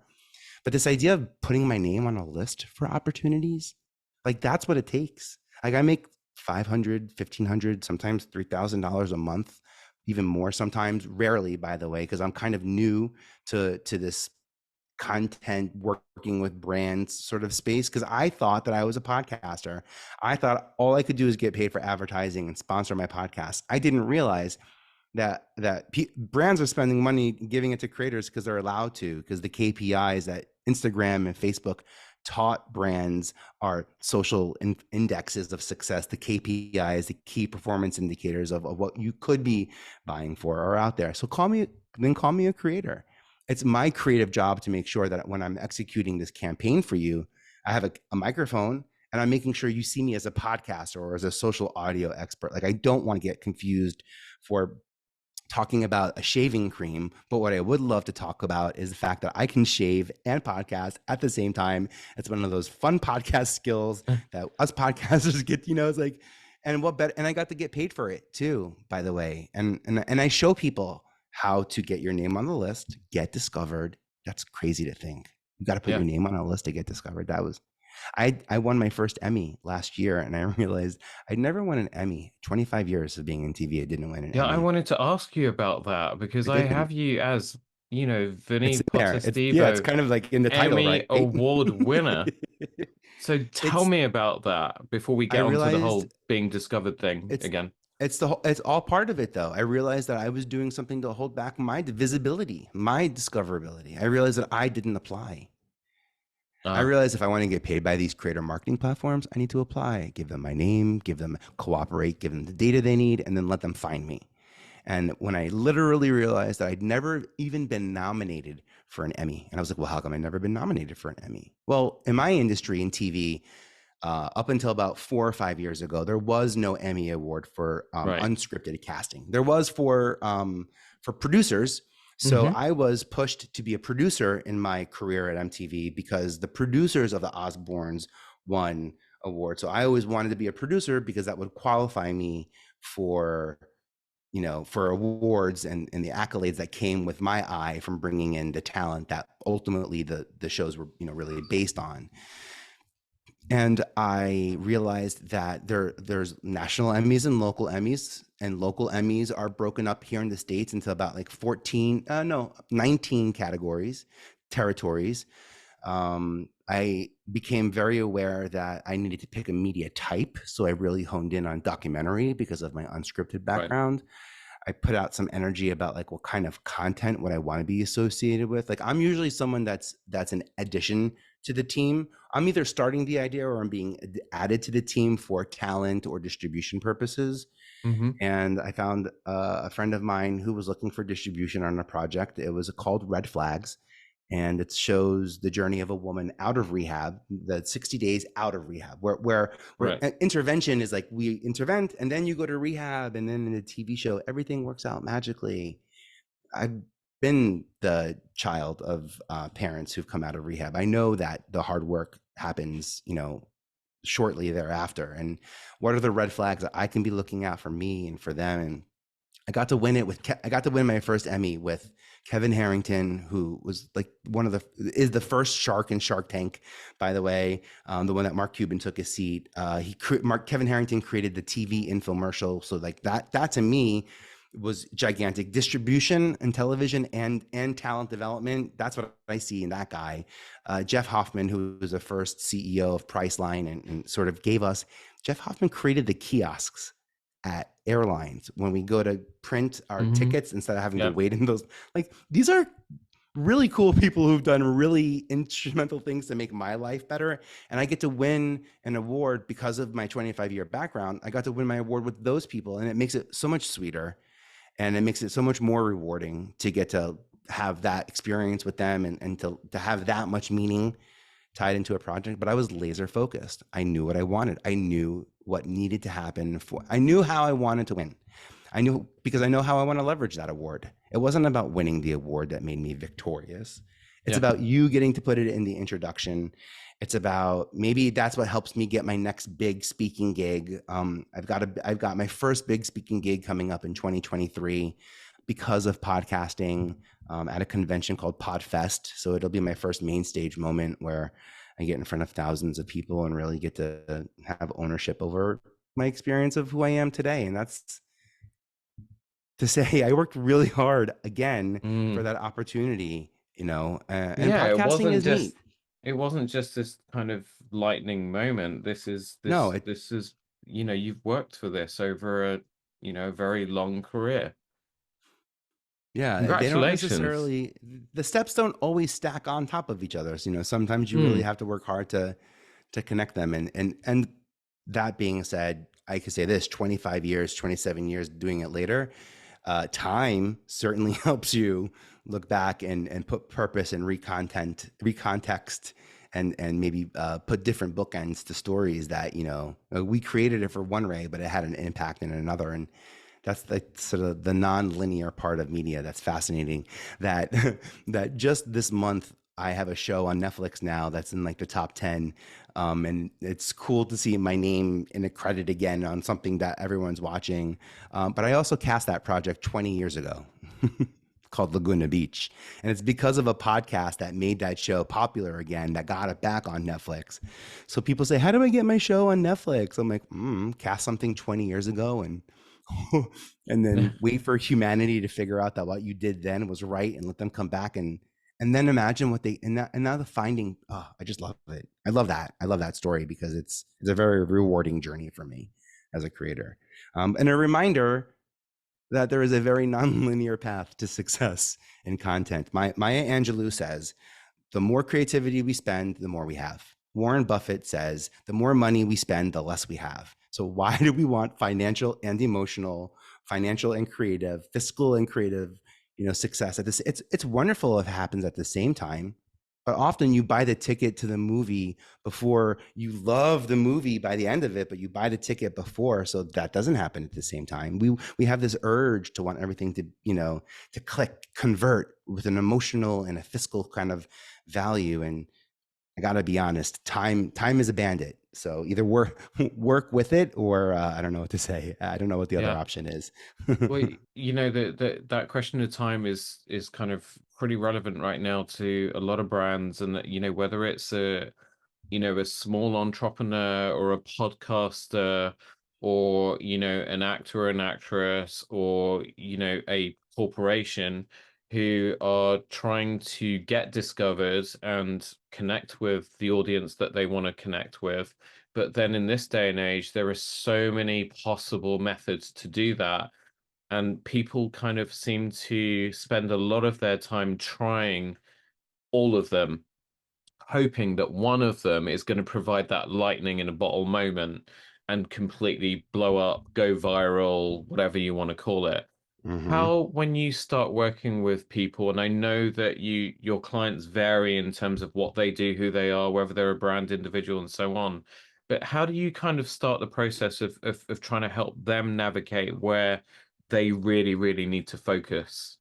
But this idea of putting my name on a list for opportunities, like that's what it takes. Like I make $500, $1,500, sometimes $3,000 a month, even more sometimes, rarely, by the way, because I'm kind of new to this content working with brands sort of space, because I thought that I was a podcaster. I thought all I could do is get paid for advertising and sponsor my podcast. I didn't realize that brands are spending money giving it to creators because they're allowed to, because the KPIs that Instagram and Facebook taught brands are social indexes of success. The KPIs, the key performance indicators of what you could be buying for, are out there. So call me a creator. It's my creative job to make sure that when I'm executing this campaign for you, I have a microphone, and I'm making sure you see me as a podcaster or as a social audio expert. Like I don't want to get confused for talking about a shaving cream, but what I would love to talk about is the fact that I can shave and podcast at the same time. It's one of those fun podcast skills that us podcasters get, it's like, and what better, and I got to get paid for it too, by the way. And I show people how to get your name on the list, get discovered. That's crazy to think. You got to put your name on a list to get discovered. I won my first Emmy last year, and I realized I'd never won an Emmy. 25 years of being in TV, I didn't win an Emmy. I wanted to ask you about that, because I have you as, Vinnie Potestivo. It's kind of like in the title, Emmy right? Award winner. So tell me about that before we get onto the whole being discovered thing again. It's all part of it, though. I realized that I was doing something to hold back my visibility, my discoverability. I realized that I didn't apply. I Ah, realized if I want to get paid by these creator marketing platforms, I need to apply, give them my name, give them cooperate, give them the data they need, and then let them find me. And when I literally realized that I'd never even been nominated for an Emmy, and I was like, well, how come I've never been nominated for an Emmy? Well, in my industry in TV, up until about 4 or 5 years ago, there was no Emmy award for right. unscripted casting. There was for producers. So Hmm. I was pushed to be a producer in my career at MTV because the producers of the Osbournes won awards. So I always wanted to be a producer because that would qualify me for for awards and the accolades that came with my eye from bringing in the talent that ultimately the shows were really based on. And I realized that there's national Emmys and local Emmys are broken up here in the States into about like 19 categories, territories. I became very aware that I needed to pick a media type. So I really honed in on documentary because of my unscripted Right. background. I put out some energy about like what kind of content would I want to be associated with. Like I'm usually someone that's an addition to the team. I'm either starting the idea or I'm being added to the team for talent or distribution purposes. Hmm. And I found a friend of mine who was looking for distribution on a project. It was called Red Flags, and it shows the journey of a woman out of rehab, the 60 days out of rehab, where Right. intervention is like we intervent and then you go to rehab, and then in the TV show everything works out magically. I've been the child of parents who've come out of rehab. I know that the hard work happens, shortly thereafter. And what are the red flags that I can be looking at for me and for them? And I got to win my first Emmy with Kevin Harrington, who was like is the first shark in Shark Tank, by the way, the one that Mark Cuban took his seat. Kevin Harrington created the TV infomercial, so like that to me was gigantic. Distribution and television and talent development. That's what I see in that guy. Jeff Hoffman, who was the first CEO of Priceline and sort of gave us. Jeff Hoffman created the kiosks at airlines when we go to print our Hmm. tickets instead of having to Yeah. wait in those. Like these are really cool people who've done really instrumental things to make my life better, and I get to win an award because of my 25-year background. I got to win my award with those people, and it makes it so much sweeter, and it makes it so much more rewarding to get to have that experience with them, and to have that much meaning tied into a project. But I was laser focused. I knew what I wanted. I knew what needed to happen. I knew how I wanted to win. I knew because I know how I want to leverage that award. It wasn't about winning the award that made me victorious. It's Yeah. about you getting to put it in the introduction. It's about maybe that's what helps me get my next big speaking gig. I've got my first big speaking gig coming up in 2023 because of podcasting at a convention called Podfest. So it'll be my first main stage moment where I get in front of thousands of people and really get to have ownership over my experience of who I am today. And that's to say I worked really hard again for Mm. that opportunity, and Yeah, podcasting is neat. it wasn't just this kind of lightning moment. No, it This is, you've worked for this over a, very long career. Yeah, they don't Congratulations. necessarily, the steps don't always stack on top of each other. So, sometimes you really Mm. have to work hard to connect them. And that being said, I could say this: 25 years, 27 years doing it later, time certainly helps you look back and put purpose and recontext, and maybe put different bookends to stories that we created it for one way, but it had an impact in another. And that's the sort of the non-linear part of media that's fascinating. That that just this month I have a show on Netflix now that's in like the top 10. And it's cool to see my name in a credit again on something that everyone's watching. But I also cast that project 20 years ago called Laguna Beach. And it's because of a podcast that made that show popular again, that got it back on Netflix. So people say, how do I get my show on Netflix? I'm like, cast something 20 years ago and and then wait for humanity to figure out that what you did then was right, and let them come back and then imagine what they and now the finding. Oh, I just love it. I love that story because it's a very rewarding journey for me as a creator, and a reminder that there is a very nonlinear path to success in content. Maya Angelou says the more creativity we spend, the more we have. Warren Buffett says, the more money we spend, the less we have. So why do we want financial and emotional, financial and creative, fiscal and creative, success at this? It's wonderful if it happens at the same time, but often you buy the ticket to the movie before you love the movie by the end of it, but you buy the ticket before, so that doesn't happen at the same time. We have this urge to want everything to, to click, convert with an emotional and a fiscal kind of value. And I got to be honest, time is a bandit. So either work with it, or I don't know what to say. I don't know what the other Yeah. option is. Well, that question of time is kind of pretty relevant right now to a lot of brands, and that, whether it's a small entrepreneur or a podcaster, or an actor or an actress, or a corporation who are trying to get discovered and connect with the audience that they want to connect with. But then in this day and age, there are so many possible methods to do that, and people kind of seem to spend a lot of their time trying all of them, hoping that one of them is going to provide that lightning in a bottle moment and completely blow up, go viral, whatever you want to call it. Mm-hmm. How, when you start working with people, and I know that your clients vary in terms of what they do, who they are, whether they're a brand individual and so on, but how do you kind of start the process of trying to help them navigate where they really, really need to focus?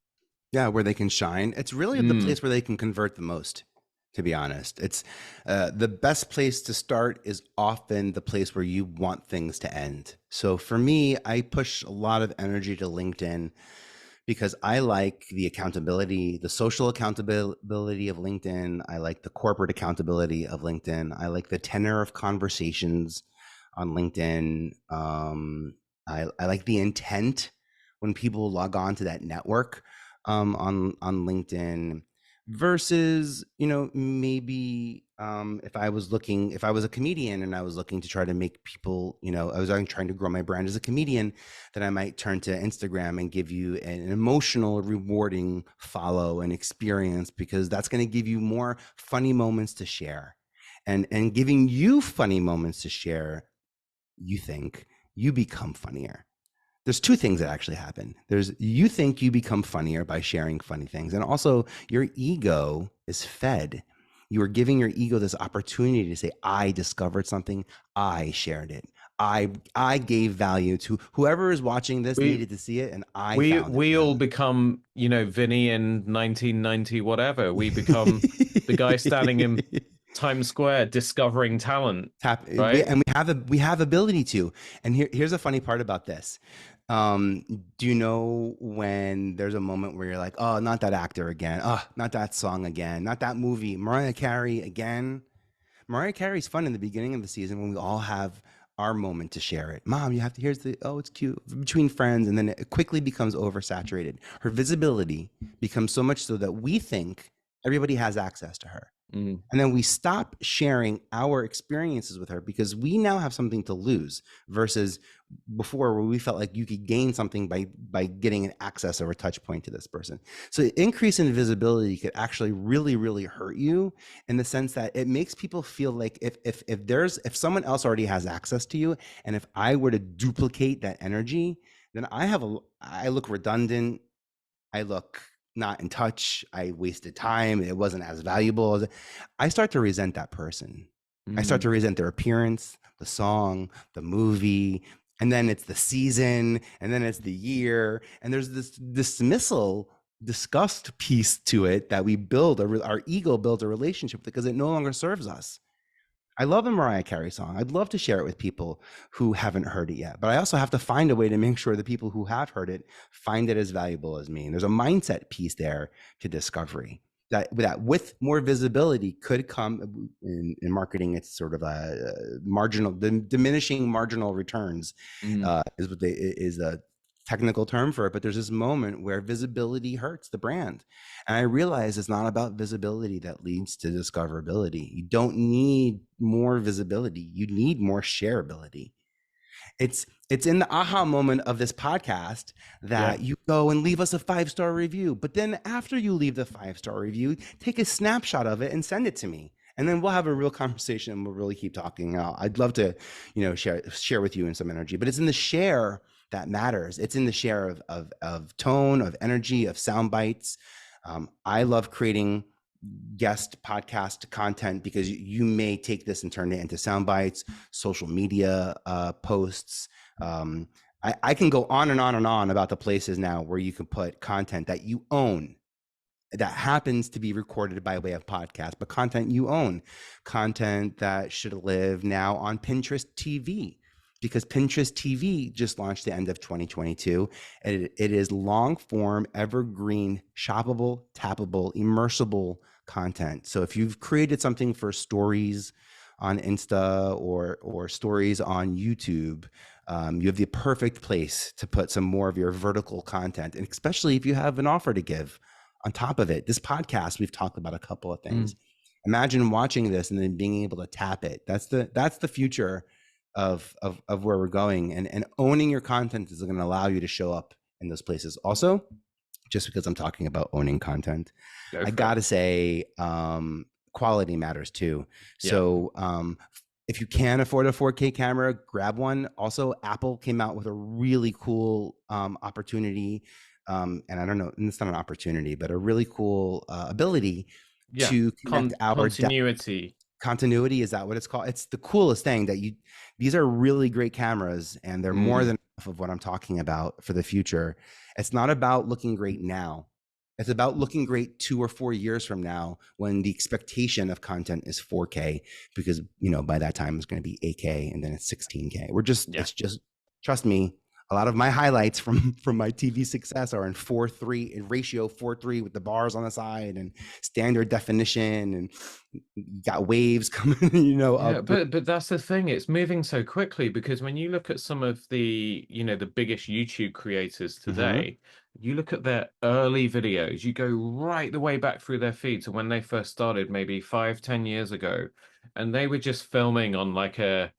Yeah, where they can shine. It's really the Mm, place where they can convert the most, to be honest. It's the best place to start is often the place where you want things to end. So for me, I push a lot of energy to LinkedIn because I like the accountability, the social accountability of LinkedIn. I like the corporate accountability of LinkedIn. I like the tenor of conversations on LinkedIn. I like the intent when people log on to that network on LinkedIn versus, maybe if I was a comedian and I was looking to try to make people, I was trying to grow my brand as a comedian, then I might turn to Instagram and give you an emotional, rewarding follow and experience, because that's going to give you more funny moments to share. And giving you funny moments to share, you think you become funnier. There's two things that actually happen. There's, you think you become funnier by sharing funny things, and also your ego is fed. You are giving your ego this opportunity to say, I discovered something, I shared it, I gave value to whoever is watching this, we needed to see it, and I we found it we for all them. become, Vinny in 1990 whatever. We become the guy standing in Times Square discovering talent, right? And we have ability to. And here's a funny part about this. Do you know when there's a moment where you're like, oh, not that actor again, oh, not that song again, not that movie, Mariah Carey again? Mariah Carey's fun in the beginning of the season when we all have our moment to share it. Mom, you have to, here's the, oh, it's cute, between friends. And then it quickly becomes oversaturated. Her visibility becomes so much so that we think everybody has access to her. Mm. And then we stop sharing our experiences with her because we now have something to lose, versus before, where we felt like you could gain something by getting an access or a touch point to this person. So increase in visibility could actually really, really hurt you, in the sense that it makes people feel like if someone else already has access to you, and if I were to duplicate that energy, then I look redundant, I look not in touch, I wasted time, it wasn't as valuable as I start to resent that person. I start Mm. to resent their appearance, the song, the movie, and then it's the season, and then it's the year, and there's this dismissal, disgust piece to it that we build, our ego builds a relationship because it no longer serves us. I love a Mariah Carey song. I'd love to share it with people who haven't heard it yet, but I also have to find a way to make sure the people who have heard it find it as valuable as me. And there's a mindset piece there to discovery that with more visibility could come in marketing. It's sort of a marginal, diminishing marginal returns Mm. is a technical term for it. But there's this moment where visibility hurts the brand. And I realize it's not about visibility that leads to discoverability. You don't need more visibility. You need more shareability. It's in the aha moment of this podcast Yeah. that you go and leave us a 5-star review. But then after you leave the 5-star review, take a snapshot of it and send it to me. And then we'll have a real conversation and we'll really keep talking. I'd love to, share with you in some energy. But it's in the share that matters. It's in the share of tone, of energy, of sound bites. I love creating guest podcast content because you may take this and turn it into sound bites, social media posts. I can go on and on and on about the places now where you can put content that you own that happens to be recorded by way of podcast, but content you own, content that should live now on Pinterest TV, because Pinterest TV just launched the end of 2022. And it is long form, evergreen, shoppable, tappable, immersible content. So if you've created something for stories on Insta or stories on YouTube, you have the perfect place to put some more of your vertical content, and especially if you have an offer to give on top of it. This podcast, we've talked about a couple of things. Imagine watching this and then being able to tap it. That's the future of where we're going, and owning your content is going to allow you to show up in those places. Also, just because I'm talking about owning content, I gotta say, quality matters too. Yeah. So if you can afford a 4K camera, grab one. Also, Apple came out with a really cool opportunity, and I don't know, and it's not an opportunity, but a really cool ability to connect our continuity. Continuity, is that what it's called? It's the coolest thing that these are really great cameras, and they're more than enough of what I'm talking about for the future. It's not about looking great now. It's about looking great 2 or 4 years from now, when the expectation of content is 4K, because by that time it's going to be 8K and then it's 16K. It's just, trust me, a lot of my highlights from my TV success are in 4:3, in ratio 4:3, with the bars on the side and standard definition, and you got waves coming, up. But that's the thing. It's moving so quickly, because when you look at some of the, the biggest YouTube creators today, you look at their early videos, you go right the way back through their feed to when they first started, maybe 5, 10 years ago, and they were just filming on like an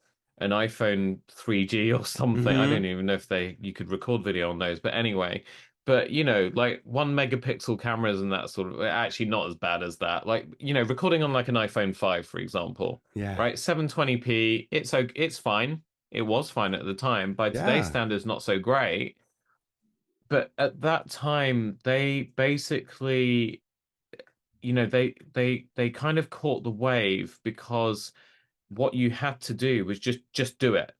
iPhone 3G or something. I don't even know if you could record video on those, but anyway. But like 1 megapixel cameras and that sort of, actually not as bad as that. Like, recording on like an iPhone 5, for example, Yeah. right? 720p, it's fine. It was fine at the time. By today's standards, not so great. But at that time, they basically, they kind of caught the wave, because what you had to do was just do it,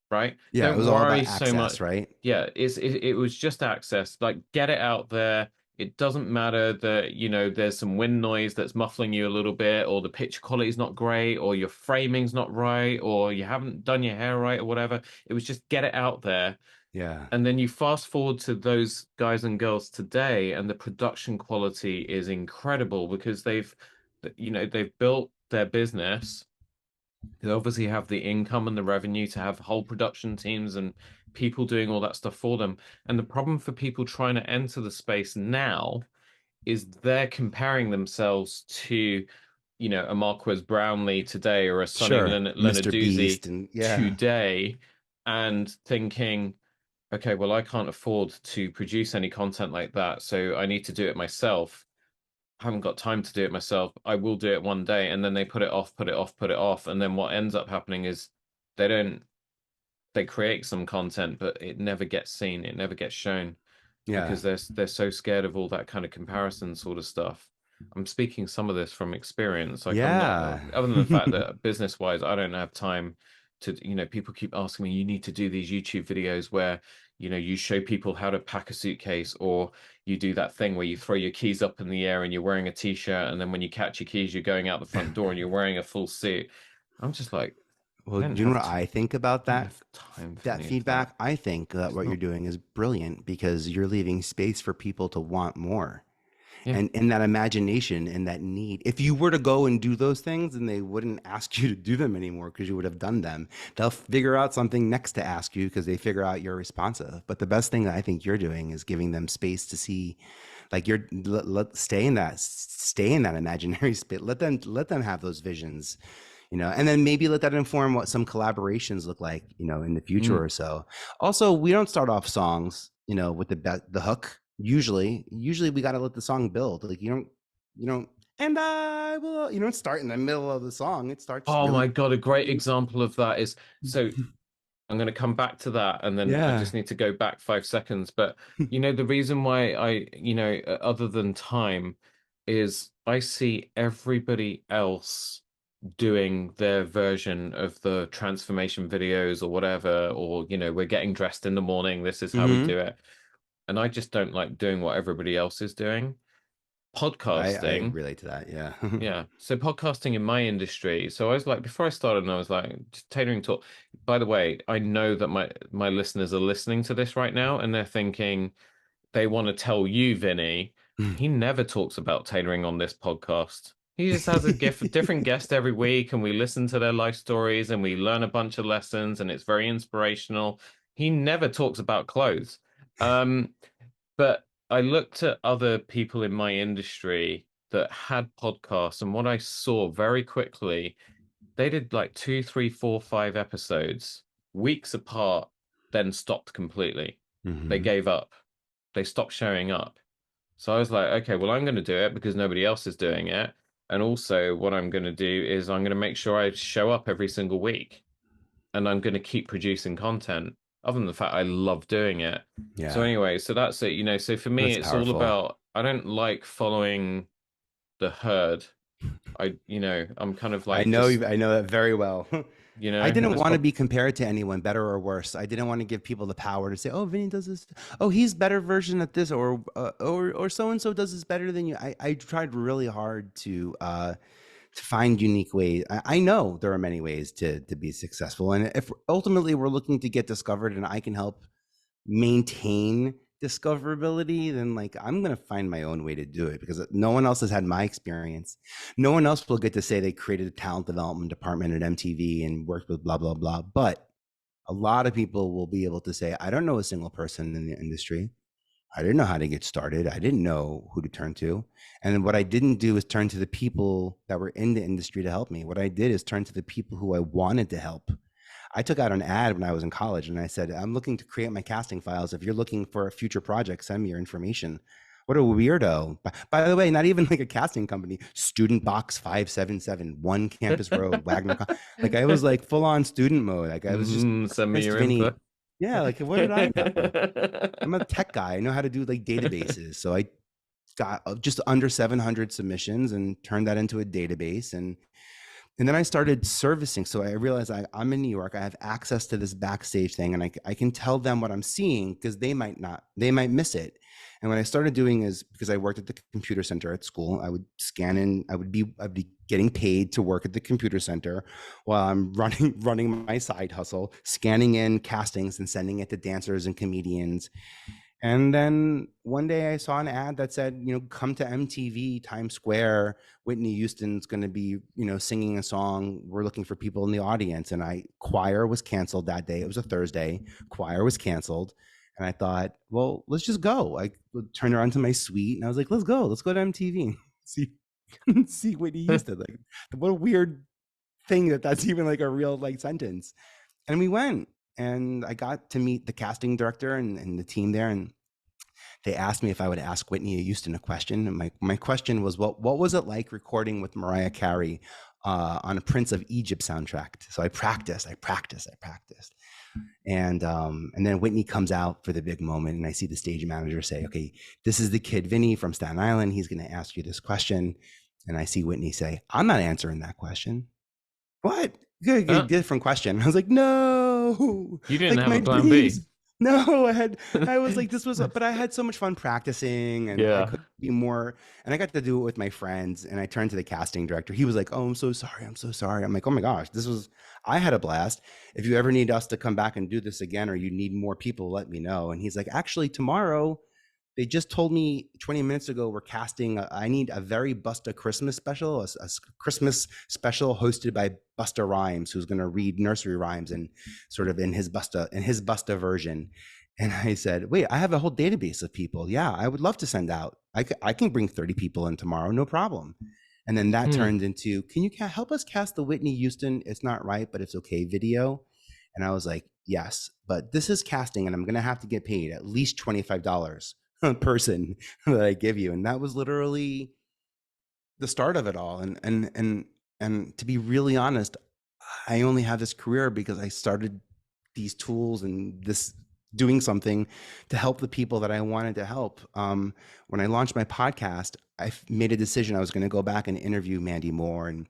right? Yeah, it Don't was all worry about so access, much. right? Yeah, it was just access. Like, get it out there. It doesn't matter that, there's some wind noise that's muffling you a little bit, or the picture quality is not great, or your framing's not right, or you haven't done your hair right, or whatever. It was just get it out there. Yeah. And then you fast forward to those guys and girls today, and the production quality is incredible, because they've built their business. They obviously have the income and the revenue to have whole production teams and people doing all that stuff for them. And the problem for people trying to enter the space now is they're comparing themselves to, a Marquez Brownlee today, or a Sonny Sure. Mr. Lenarduzzi Beast, and today, and thinking, okay, well, I can't afford to produce any content like that, so I need to do it myself. I haven't got time to do it myself. I will do it one day. And then they put it off, put it off, put it off. And then what ends up happening is they don't, they create some content, but it never gets seen. It never gets shown, yeah. because they're so scared of all that kind of comparison sort of stuff. I'm speaking some of this from experience. Like, I'm not, Yeah. other than the fact that business wise, I don't have time to, people keep asking me, you need to do these YouTube videos where, you show people how to pack a suitcase, or you do that thing where you throw your keys up in the air and you're wearing a t-shirt, and then when you catch your keys, you're going out the front door and you're wearing a full suit. I'm just like, I Well, don't do you know have what I think about I don't that? have time for That any of that. feedback, I think that It's what you're not, doing is brilliant, because you're leaving space for people to want more. yeah. And in that imagination and that need, if you were to go and do those things, then they wouldn't ask you to do them anymore, because you would have done them. They'll figure out something next to ask you, because they figure out you're responsive. But the best thing that I think you're doing is giving them space to see, like, stay in that imaginary space. Let them have those visions. and then maybe let that inform what some collaborations look like, in the future Mm. or so. Also, we don't start off songs, with the hook. Usually we got to let the song build. Like you don't, and I will, you don't start in the middle of the song. It starts Oh really. my God, a great example of that is, so I'm going to come back to that, and then I Yeah. just need to go back 5 seconds. But the reason why other than time, is I see everybody else doing their version of the transformation videos or whatever, or we're getting dressed in the morning, this is how we Mm-hmm. do it. And I just don't like doing what everybody else is doing. I Podcasting, relate to that. Yeah. yeah. So podcasting in my industry. So I was like, before I started, and I was like, just tailoring talk. By the way, I know that my listeners are listening to this right now, and they're thinking they want to tell you, Vinny, he never talks about tailoring on this podcast. He just has a different guest every week, and we listen to their life stories, and we learn a bunch of lessons, and it's very inspirational. He never talks about clothes. Um, but I looked at other people in my industry that had podcasts, and what I saw very quickly, they did like two, three, four, 5 episodes, weeks apart, then stopped completely. They Mm-hmm. gave up. They stopped showing up. So I was like, okay, well, I'm going to do it because nobody else is doing it. And also, what I'm going to do is I'm going to make sure I show up every single week, and I'm going to keep producing content, other than the fact I love doing it. So Yeah. anyway, so that's it. So for me, That's it's all powerful. about, I don't like following the herd. I'm kind of like just, I know that very well. I didn't that's want to probably, be compared to anyone better or worse. I didn't want to give people the power to say, "Oh, Vinny does this. Oh, he's better version at this," or so and so does this better than you. I tried really hard to find unique ways. I know there are many ways to be successful, and if ultimately we're looking to get discovered, and I can help maintain discoverability, then like I'm gonna find my own way to do it because no one else has had my experience. No one else will get to say they created a talent development department at MTV and worked with blah blah blah. But a lot of people will be able to say, I don't know a single person in the industry. I didn't know how to get started. I didn't know who to turn to. And what I didn't do is turn to the people that were in the industry to help me. What I did is turn to the people who I wanted to help. I took out an ad when I was in college and I said, I'm looking to create my casting files. If you're looking for a future project, send me your information. What a weirdo. By the way, not even like a casting company, Student Box 577, One Campus Road, Wagner. Like I was like full on student mode. Like I was just, send me Mr. your Vinny. info. Yeah, like what did I know? I'm a tech guy. I know how to do like databases. So I got just under 700 submissions and turned that into a database. And then I started servicing. So I realized I'm in New York. I have access to this backstage thing, and I can tell them what I'm seeing because they might not, they might miss it. And what I started doing is, because I worked at the computer center at school, I would scan in. I'd be getting paid to work at the computer center while I'm running my side hustle, scanning in castings and sending it to dancers and comedians. And then one day I saw an ad that said, come to MTV Times Square. Whitney Houston's going to be, singing a song. We're looking for people in the audience. And choir was canceled that day. It was a Thursday. Choir was canceled. And I thought, well, let's just go. I turned around to my suite and I was like, let's go. Let's go to MTV. See, see Whitney Houston. Like, what a weird thing that's even like a real like sentence. And we went. And I got to meet the casting director and the team there. And they asked me if I would ask Whitney Houston a question. And my question was, what was it like recording with Mariah Carey on a Prince of Egypt soundtrack? So I practiced. And then Whitney comes out for the big moment, and I see the stage manager say, okay, this is the kid Vinny from Staten Island. He's going to ask you this question. And I see Whitney say, I'm not answering that question. What? Good, Huh? different question. I was like, no, You didn't like have a my plan B. dreams. No, I was like, this was, but I had so much fun practicing and I Yeah. could be more, and I got to do it with my friends. And I turned to the casting director. He was like, oh, I'm so sorry. I'm so sorry. I'm like, oh my gosh, I had a blast. If you ever need us to come back and do this again, or you need more people, let me know. And he's like, actually, tomorrow, they just told me 20 minutes ago we're casting. I need a very Busta Christmas special, a Christmas special hosted by Busta Rhymes, who's going to read nursery rhymes and sort of in his Busta version. And I said, wait, I have a whole database of people. Yeah, I would love to send out. I can bring 30 people in tomorrow, no problem. And then that Hmm. turned into, can you help us cast the Whitney Houston It's Not Right, but It's Okay video? And I was like, yes, but this is casting and I'm going to have to get paid at least $25 a person that I give you. And that was literally the start of it all. And to be really honest, I only have this career because I started these tools and this doing something to help the people that I wanted to help. When I launched my podcast, I made a decision I was going to go back and interview Mandy Moore and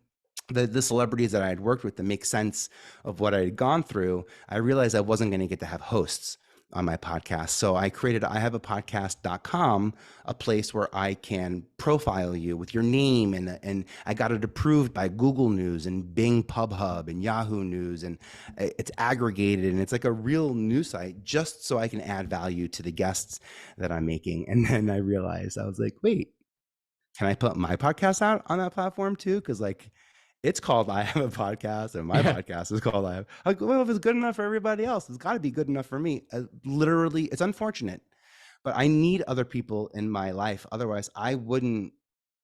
the celebrities that I had worked with to make sense of what I had gone through. I realized I wasn't going to get to have hosts on my podcast. So I created I have a podcast.com, a place where I can profile you with your name, and I got it approved by Google News and Bing PubHub and Yahoo News, and it's aggregated and it's like a real news site just so I can add value to the guests that I'm making. And then I realized I was like, wait, can I put my podcast out on that platform too? Because like it's called I Have a Podcast, and my Yeah. podcast is called I Have. Like, well, if it's good enough for everybody else, it's got to be good enough for me. Literally, it's unfortunate, but I need other people in my life. Otherwise, I wouldn't.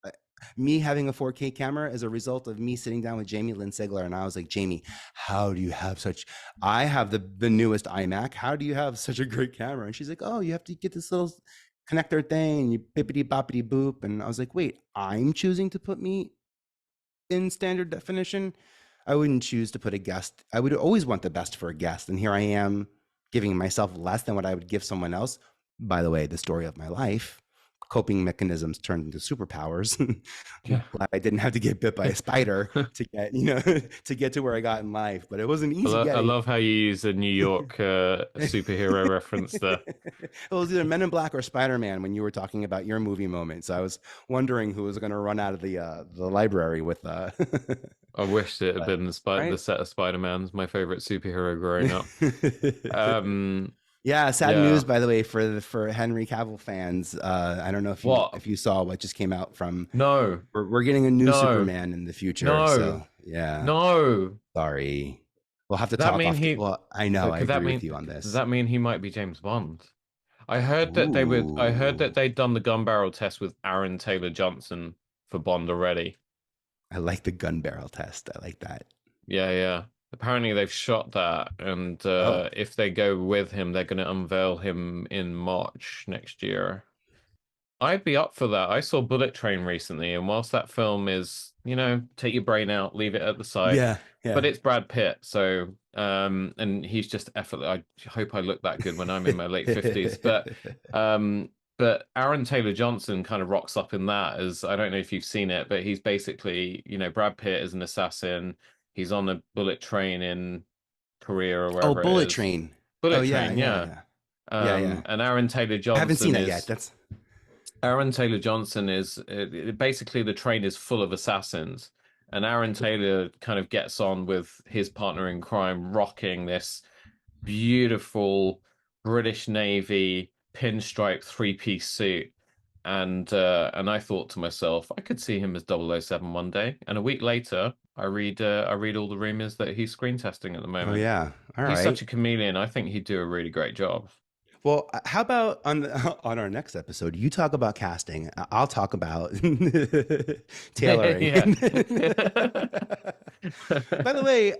uh, Me having a 4K camera is a result of me sitting down with Jamie Lynn Sigler, and I was like, Jamie, how do you have such? I have the newest iMac. How do you have such a great camera? And she's like, oh, you have to get this little connector thing, and you bippity boppity boop. And I was like, wait, I'm choosing to put me in standard definition. I wouldn't choose to put a guest. I would always want the best for a guest. And here I am giving myself less than what I would give someone else. By the way, the story of my life, coping mechanisms turned into superpowers. Yeah. Glad I didn't have to get bit by a spider to get, to get to where I got in life, but it wasn't I, easy I getting. love how you use a New York superhero reference there. It was either Men in Black or Spider-Man when you were talking about your movie moments. I was wondering who was going to run out of the library with I wish it had but been the right. set of Spider-Man's my favorite superhero growing up. Um, Yeah, sad news yeah. by the way for Henry Cavill fans. I don't know What? if you saw what just came out from. No, We're getting a new no, Superman in the future, no, so yeah. no. Sorry, we'll have to Does that talk mean off. he? Well, I know I Could that agree with mean? you on Does this. that mean he might be James Bond? I heard that they would. I heard Ooh, that they'd done the gun barrel test with Aaron Taylor Johnson for Bond already. I like the gun barrel test. I like that. Yeah, yeah. Apparently they've shot that, and Oh, if they go with him, they're going to unveil him in March next year. I'd be up for that. I saw Bullet Train recently, and whilst that film is, take your brain out, leave it at the side, yeah, but yeah. it's Brad Pitt, so and he's just effortless. I hope I look that good when I'm in my late 50s. Um, but Aaron Taylor Johnson kind of rocks up in that as I don't know if you've seen it, but he's basically, Brad Pitt is an assassin. He's on a bullet train in Korea or Oh, wherever it Bullet is. Train. Oh Bullet yeah, Train, yeah, yeah. yeah, yeah, yeah. And Aaron Taylor I haven't seen Johnson that yet. is That's Aaron Taylor Johnson is basically the train is full of assassins, and Aaron Taylor kind of gets on with his partner in crime, rocking this beautiful British Navy pinstripe three-piece suit. And I thought to myself, I could see him as 007 one day. And a week later, I read all the rumors that he's screen testing at the oh moment. yeah. All He's such right. a chameleon. I think he'd do a really great job. Well, how about on on our next episode, you talk about casting, I'll talk about tailoring. Yeah. By the way,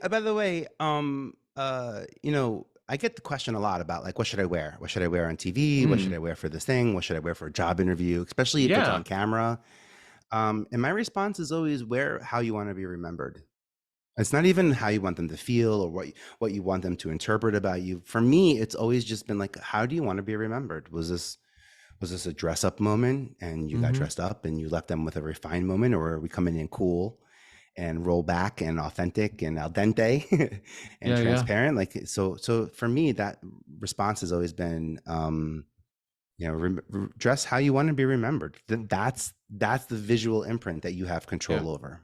I get the question a lot about like, what should I wear? What should I wear on TV? What should I Mm, wear for this thing? What should I wear for a job interview? Especially if it's yeah. on camera. And my response is always wear how you want to be remembered. It's not even how you want them to feel or what you want them to interpret about you. For me, it's always just been like, how do you want to be remembered? Was this a dress up moment and you got Hmm. dressed up and you left them with a refined moment, or are we coming in cool and roll back and authentic and al dente and Yeah, yeah, transparent? Like so for me, that response has always been dress how you want to be remembered. That's the visual imprint that you have yeah. control over.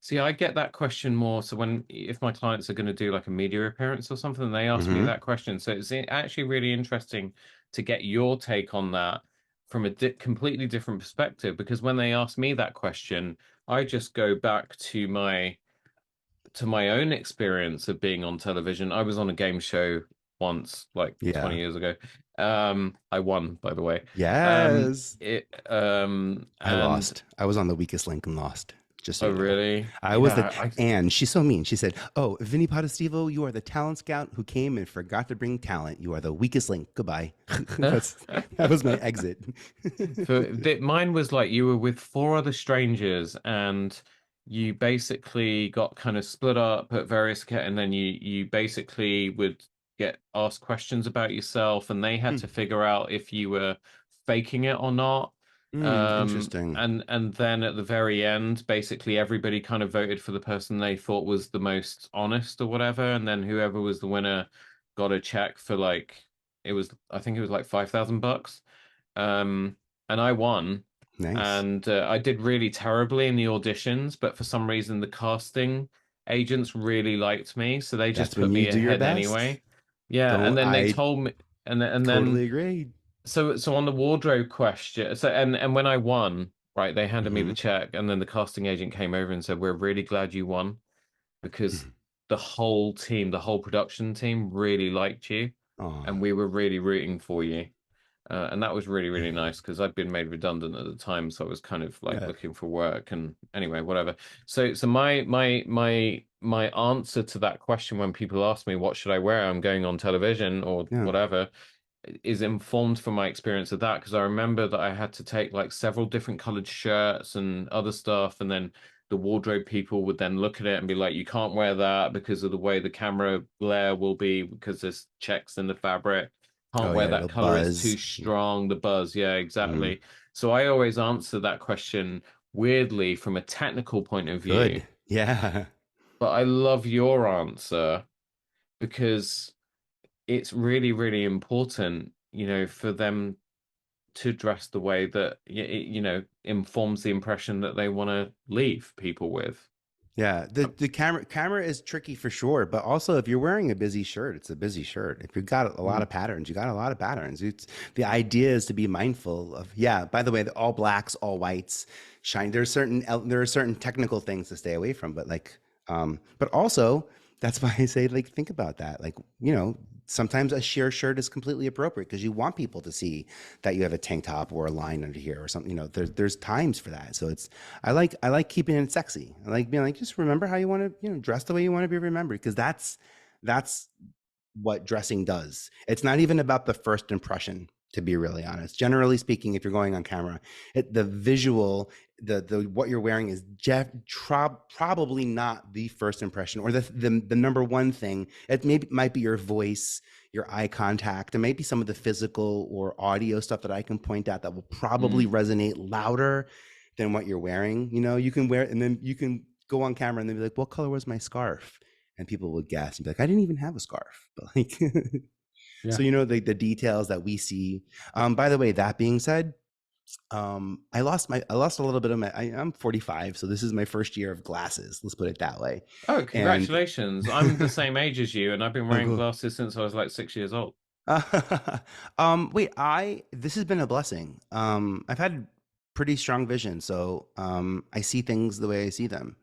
See, I get that question more. So if my clients are going to do like a media appearance or something, they ask me Hmm. that question. So it's actually really interesting to get your take on that from a completely different perspective. Because when they ask me that question, I just go back to my own experience of being on television. I was on a game show once, like 20 Yeah. years ago. I won, by the way. Yes. It I and lost. I was on the weakest link and lost. just so Oh, you know. really? I was the, Yeah, I and she's so mean. She said, "Oh, Vinnie Potestivo, you are the talent scout who came and forgot to bring talent. You are the weakest link. Goodbye." That was my exit. Mine was like you were with four other strangers and you basically got kind of split up at and then you basically would get asked questions about yourself and they had Hmm. to figure out if you were faking it or not. Interesting. And then at the very end, basically everybody kind of voted for the person they thought was the most honest or whatever, and then whoever was the winner got a check for like I think it was like $5,000. Um, and I won, Nice. and I did really terribly in the auditions, but for some reason the casting agents really liked me, so they just That's put when you me do your ahead best. anyway. Yeah, and Don't then they I told me, and then totally agree. so on the wardrobe question, so and when I won, right, they handed me the Hmm. check, and then the casting agent came over and said, "We're really glad you won because the whole team, the whole production team, really liked you, Oh, and we were really rooting for you." And that was really, really nice because I'd been made redundant at the time, so I was kind of like yeah, looking for work. And anyway, whatever. So my answer to that question when people ask me what should I wear, I'm going on television or yeah. whatever, is informed from my experience of that because I remember that I had to take like several different colored shirts and other stuff, and then the wardrobe people would then look at it and be like, "You can't wear that because of the way the camera glare will be because there's checks in the fabric. Can't Oh wear yeah, that it'll color; it's too buzz. strong. The buzz, yeah, Mm, exactly." So I always answer that question weirdly from a technical point of view, good. Yeah. but I love your answer because it's really, really important, for them to dress the way that informs the impression that they want to leave people with. Yeah, the camera is tricky for sure, but also if you're wearing a busy shirt, it's a busy shirt. If you've got a lot Mm, of patterns, you got a lot of patterns. It's the idea is to be mindful of. Yeah, by the way, the all blacks, all whites, shine. There are certain technical things to stay away from, but but also that's why I say like think about that. Like sometimes a sheer shirt is completely appropriate because you want people to see that you have a tank top or a line under here or something. There's times for that. So it's I like keeping it sexy. I like being like just remember how you want to dress the way you want to be remembered because that's what dressing does. It's not even about the first impression, to be really honest. Generally speaking, if you're going on camera, the visual, the what you're wearing is probably not the first impression or the number one thing. It might be your voice, your eye contact, and maybe some of the physical or audio stuff that I can point out that will probably mm, resonate louder than what you're wearing. You can wear it and then you can go on camera and then be like, "What color was my scarf?" And people would guess and be like, "I didn't even have a scarf." But like, yeah. so the details that we see. By the way, that being said, I lost a little bit of I'm 45, so this is my first year of glasses. Let's put it that way. Oh, And congratulations. I'm the same age as you, and I've been oh, wearing cool. glasses since I was like 6 years old. Wait, this has been a blessing. I've had pretty strong vision, so I see things the way I see them.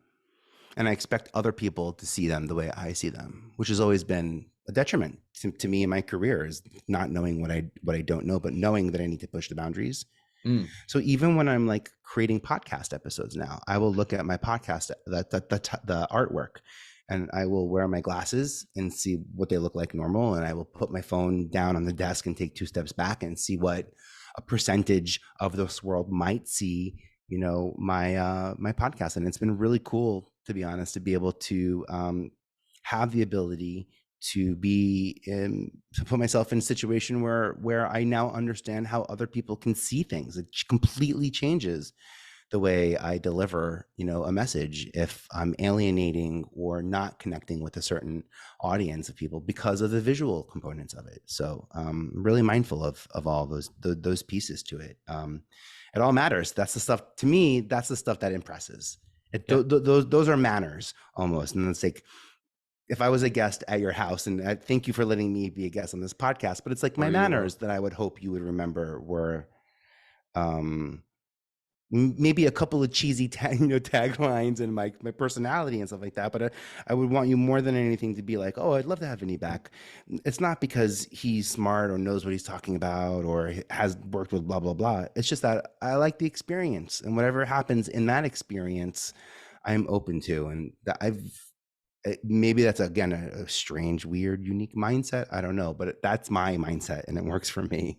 And I expect other people to see them the way I see them, which has always been a detriment to me in my career is not knowing what I don't know, but knowing that I need to push the boundaries. Mm, So even when I'm like creating podcast episodes now, I will look at my podcast the artwork, and I will wear my glasses and see what they look like normal, and I will put my phone down on the desk and take two steps back and see what a percentage of this world might see my podcast. And it's been really cool, to be honest, to be able to have the ability to put myself in a situation where I now understand how other people can see things. It completely changes the way I deliver, a message if I'm alienating or not connecting with a certain audience of people because of the visual components of it. So really mindful of all those pieces to it. It all matters. That's the stuff to me. That's the stuff that impresses. yeah. Those are manners almost. And it's like if I was a guest at your house, and I thank you for letting me be a guest on this podcast, but it's like my Oh, you're manners welcome. that I would hope you would remember were um, maybe a couple of cheesy taglines and my personality and stuff like that. But I would want you more than anything to be like, oh, I'd love to have Vinny back. It's not because he's smart or knows what he's talking about or has worked with blah, blah, blah. It's just that I like the experience, and whatever happens in that experience, I'm open to, and that maybe that's again a strange, weird, unique mindset. I don't know, but that's my mindset, and it works for me.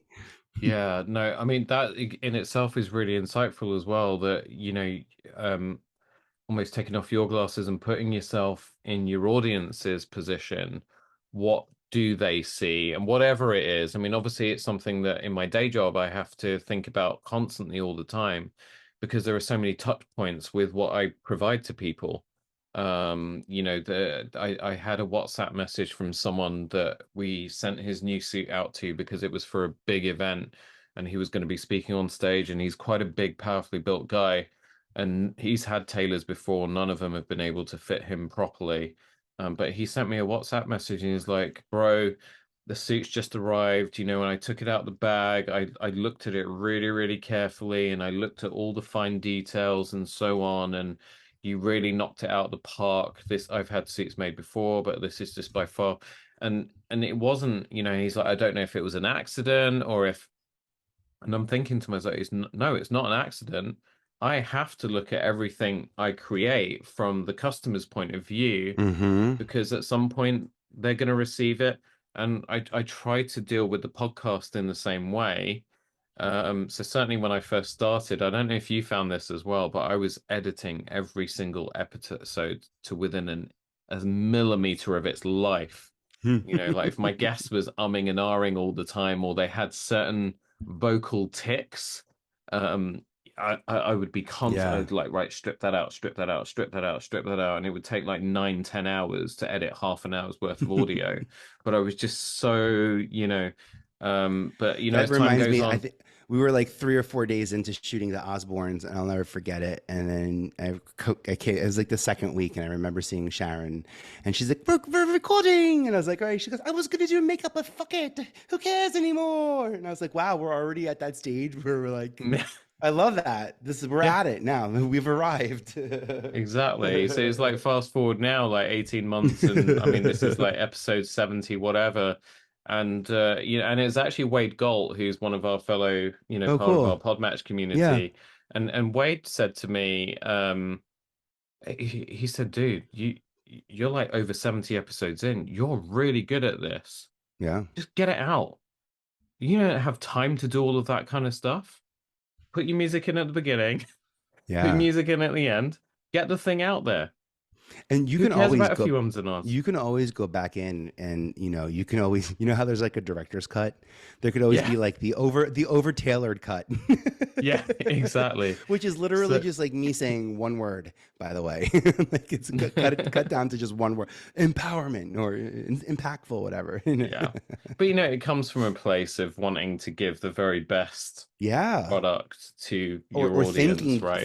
Yeah, no, I mean that in itself is really insightful as well. That um, almost taking off your glasses and putting yourself in your audience's position. What do they see? And whatever it is, I mean, obviously, it's something that in my day job I have to think about constantly all the time because there are so many touch points with what I provide to people. I had a WhatsApp message from someone that we sent his new suit out to because it was for a big event and he was going to be speaking on stage, and he's quite a big, powerfully built guy, and he's had tailors before. None of them have been able to fit him properly. But he sent me a WhatsApp message and he's like, bro, the suit's just arrived. When I took it out the bag, I looked at it really, really carefully and I looked at all the fine details and so on. And you really knocked it out of the park. This I've had suits made before, but this is just by far. And it wasn't, he's like, I don't know if it was an accident or if, and I'm thinking to myself, no, it's not an accident. I have to look at everything I create from the customer's point of view Mm-hmm. because at some point they're going to receive it. And I try to deal with the podcast in the same way. So certainly when I first started, I don't know if you found this as well, but I was editing every single episode to within a millimeter of its life. Like if my guest was umming and ahhing all the time, or they had certain vocal tics, um, I would be constant. Yeah. I'd like, right, strip that out, strip that out, strip that out, strip that out, and it would take like 9, 10 hours to edit half an hour's worth of audio. But I was just so, but That as time reminds goes me, I on, think we were like 3 or 4 days into shooting the Osbournes, and I'll never forget it. And then it was like the second week, and I remember seeing Sharon, and she's like, we're recording. And I was like, all right. She goes, I was going to do makeup, but fuck it. Who cares anymore? And I was like, wow, we're already at that stage where we're like, I love that. We're yeah. at it now. We've arrived. Exactly. So it's like fast forward now, like 18 months, and I mean this is like episode 70, whatever. And and it's actually Wade Galt, who's one of our fellow, Oh, part of our cool. Podmatch Yeah. community. And Wade said to me, he said, dude, you're like over 70 episodes in. You're really good at this. Yeah. Just get it out. You don't have time to do all of that kind of stuff. Put your music in at the beginning, put Yeah. music in at the end, get the thing out there. And Who cares about a few ums and ahs? you can always go back in, and you can always, how there's like a director's cut. There could always Yeah, be like the over tailored cut. yeah, exactly. Which is literally So just like me saying one word, by the way. Like it's cut down to just one word. Empowerment or impactful, whatever. yeah, but it comes from a place of wanting to give the very best Yeah. product to or your audience,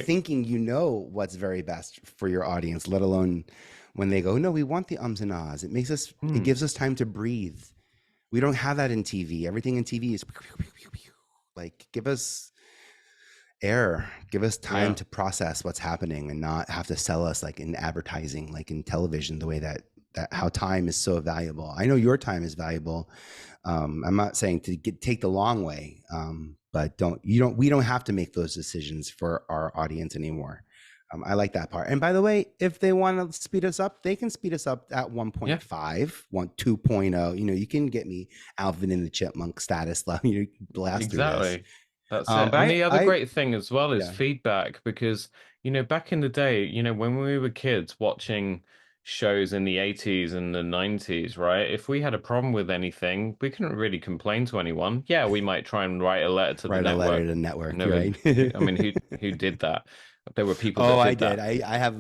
thinking right? what's very best for your audience, let alone when they go, no, we want the ums and ahs. It Hmm. gives us time to breathe. We don't have that in TV. Everything in TV is like, give us air, give us time Yeah. to process what's happening and not have to sell us like in advertising, like in television, the way that how time is so valuable. I know your time is valuable. I'm not saying to take the long way, but we don't have to make those decisions for our audience anymore. I like that part. And by the way, if they want to speed us up, they can speed us up at Yeah, 1.5, 2.0. You can get me Alvin and the Chipmunk status level. Blast through this. exactly. That's it. And But the other great thing as well is yeah, feedback because, back in the day, when we were kids watching shows in the 80s and the 90s, right? If we had a problem with anything, we couldn't really complain to anyone. Yeah, we might try and write a letter to the write a letter network. to the network, Never, right? I mean, who did that? There were people Oh, that I did did. that. I have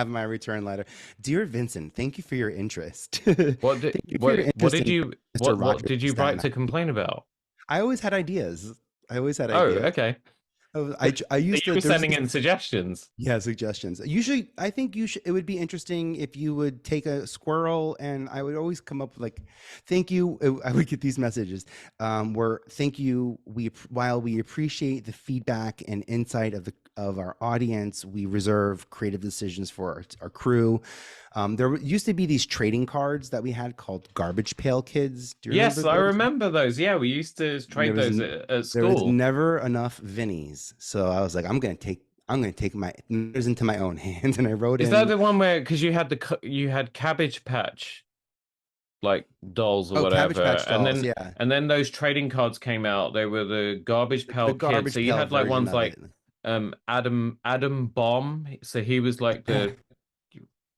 my return letter. Dear Vincent, thank you for your interest. Thank you for your What interest did in you Mr. what Rogers did you Staten write to Island. complain about? I always had ideas. I always had Oh, ideas. okay. I So used you to, were there's sending this, in suggestions. yeah, suggestions. Usually, I think it would be interesting if you would take a squirrel, and I would always come up with like, thank you. I would get these messages where thank you. While we appreciate the feedback and insight of our audience, we reserve creative decisions for our crew. There used to be these trading cards that we had called Garbage Pail Kids. Do you remember Yes, I those? remember those. Yeah, we used to There trade was those at there was school. never enough Vinnies, so I was like, I'm gonna take. I'm going to take my matters into my own hands. And I wrote Is that in, the one where because you had Cabbage Patch like dolls or oh, Cabbage whatever, Patch Dolls. Yeah. and then those trading cards came out. They were the Garbage The Pail Kids. So Garbage you Pail had like version ones of it. like Adam Bomb. So he was like the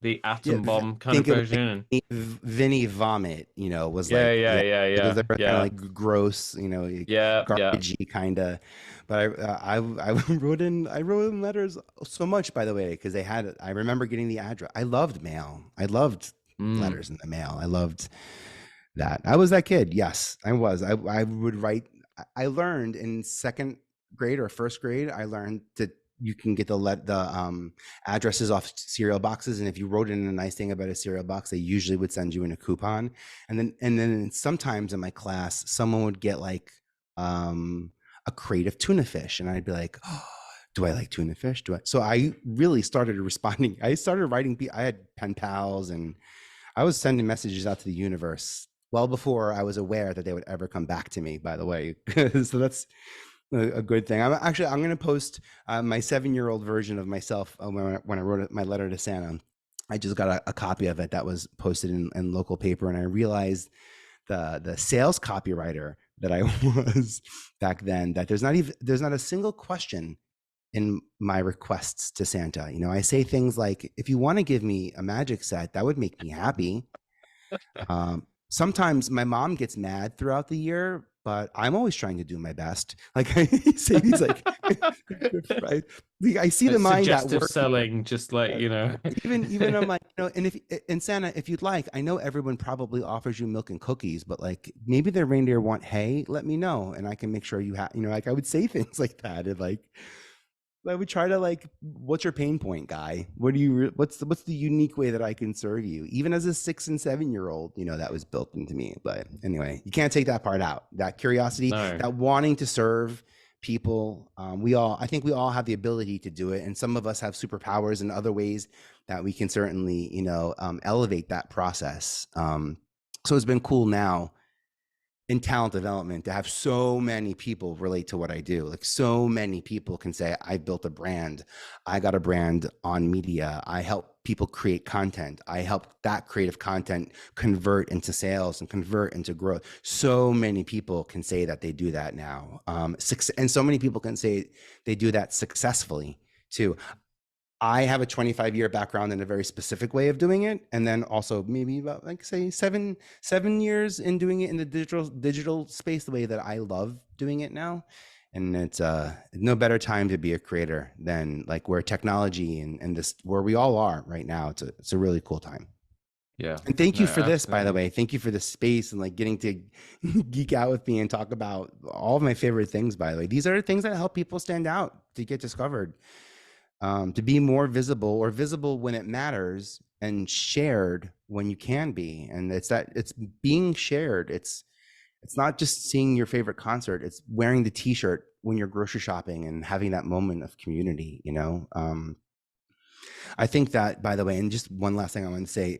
Yeah. Atom Bomb kind of Think of version. Vinnie Vomit, was Yeah, like, yeah, yeah, yeah, those yeah, are kind of yeah, like gross, yeah, yeah. garbagey kind of. But I I wrote in letters so much, by the way, because I remember getting the address. I loved mail. I loved Mm. letters in the mail. I loved that. I was that kid. Yes, I was. I would write. I learned in second grade or first grade. I learned that you can get the addresses off cereal boxes, and if you wrote in a nice thing about a cereal box, they usually would send you in a coupon. And then sometimes in my class, someone would get like a crate of tuna fish, and I'd be like, oh, do I like tuna fish? Do I? So I really started responding. I started writing. I had pen pals, and I was sending messages out to the universe well before I was aware that they would ever come back to me, by the way. So that's a good thing. I'm going to post my 7-year-old version of myself when I wrote my letter to Santa. I just got a copy of it that was posted in local paper, and I realized the sales copywriter that I was back then, that there's not a single question in my requests to Santa. I say things like, if you want to give me a magic set, that would make me happy. Sometimes my mom gets mad throughout the year, but I'm always trying to do my best. Like I say these like, I see the It's mind at suggestive work here. selling, just like, you know. Even I'm like, and if and Santa, if you'd like, I know everyone probably offers you milk and cookies, but like maybe their reindeer want hay. Let me know, and I can make sure you have. Like I would say things like that, and like I would try to like, what's your pain point, guy? What's the unique way that I can serve you? Even as a 6 and 7-year-old, that was built into me. But anyway, you can't take that part out. That curiosity, No. that wanting to serve people. I think we all have the ability to do it, and some of us have superpowers in other ways that we can certainly, elevate that process. So it's been cool now in talent development to have so many people relate to what I do. Like so many people can say, I built a brand. I got a brand on media. I help people create content. I help that creative content convert into sales and convert into growth. So many people can say that they do that now. And so many people can say they do that successfully too. I have a 25-year background in a very specific way of doing it, and then also maybe about like say 7 years in doing it in the digital space the way that I love doing it now. And it's no better time to be a creator than like where technology and this where we all are right now. It's a really cool time. Yeah. And thank No, you for this, by the absolutely. way. Thank you for the space and like getting to geek out with me and talk about all of my favorite things. By the way, these are things that help people stand out, to get discovered, to be more visible, or visible when it matters, and shared when you can be. And it's being shared. It's not just seeing your favorite concert. It's wearing the T-shirt when you're grocery shopping and having that moment of community. I think that, by the way, and just one last thing I want to say,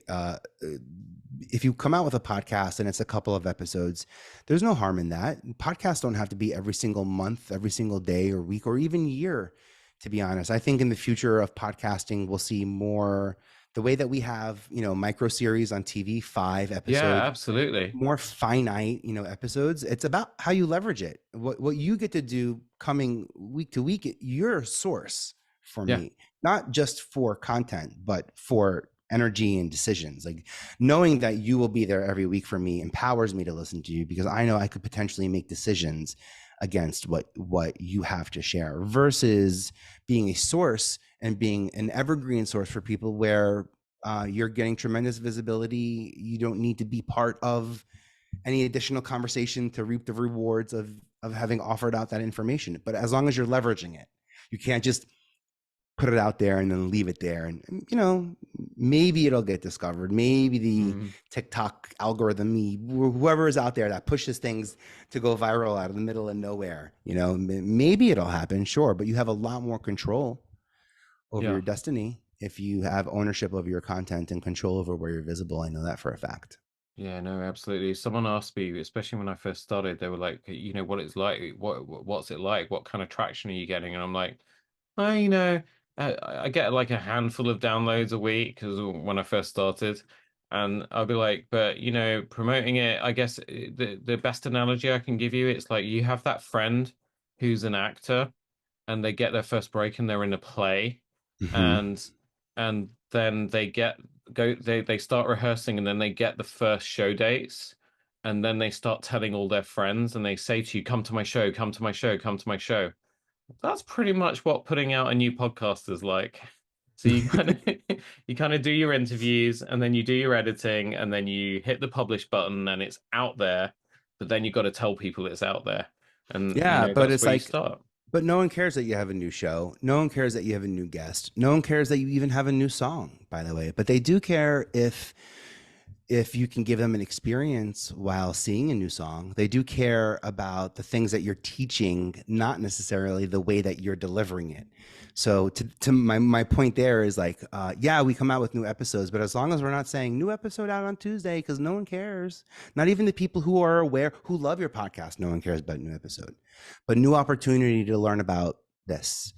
if you come out with a podcast and it's a couple of episodes, there's no harm in that. Podcasts don't have to be every single month, every single day or week or even year, to be honest. I think in the future of podcasting, we'll see more the way that we have, micro series on TV, 5 episodes, Yeah, absolutely. more finite, episodes. It's about how you leverage it. What you get to do coming week to week, you're a source for Yeah. me, not just for content, but for energy and decisions. Like knowing that you will be there every week for me empowers me to listen to you, because I know I could potentially make decisions against what you have to share, versus being a source and being an evergreen source for people where you're getting tremendous visibility. You don't need to be part of any additional conversation to reap the rewards of having offered out that information. But as long as you're leveraging it, you can't just put it out there and then leave it there. And maybe it'll get discovered. Maybe the TikTok algorithm, whoever is out there that pushes things to go viral out of the middle of nowhere, maybe it'll happen, sure. But you have a lot more control over Yeah. your destiny if you have ownership of your content and control over where you're visible. I know that for a fact. Yeah, no, absolutely. Someone asked me, especially when I first started, they were like, what it's like, what's it like? What kind of traction are you getting? And I'm like, I I get like a handful of downloads a week because when I first started, and I'll be like, but promoting it, I guess the best analogy I can give you, it's like you have that friend who's an actor and they get their first break and they're in a play, Hmm. and then they start rehearsing and then they get the first show dates. And then they start telling all their friends and they say to you, come to my show, come to my show, come to my show. That's pretty much what putting out a new podcast is like. So you kind of you kind of do your interviews and then you do your editing and then you hit the publish button and it's out there, but then you got to tell people it's out there. And Yeah, but that's it's where you like, start. but no one cares that you have a new show. No one cares that you have a new guest. No one cares that you even have a new song, by the way. But they do care if you can give them an experience while seeing a new song. They do care about the things that you're teaching, not necessarily the way that you're delivering it. So to my point there is like, yeah, we come out with new episodes, but as long as we're not saying new episode out on Tuesday, because no one cares, not even the people who are aware, who love your podcast, no one cares about new episode, but new opportunity to learn about this,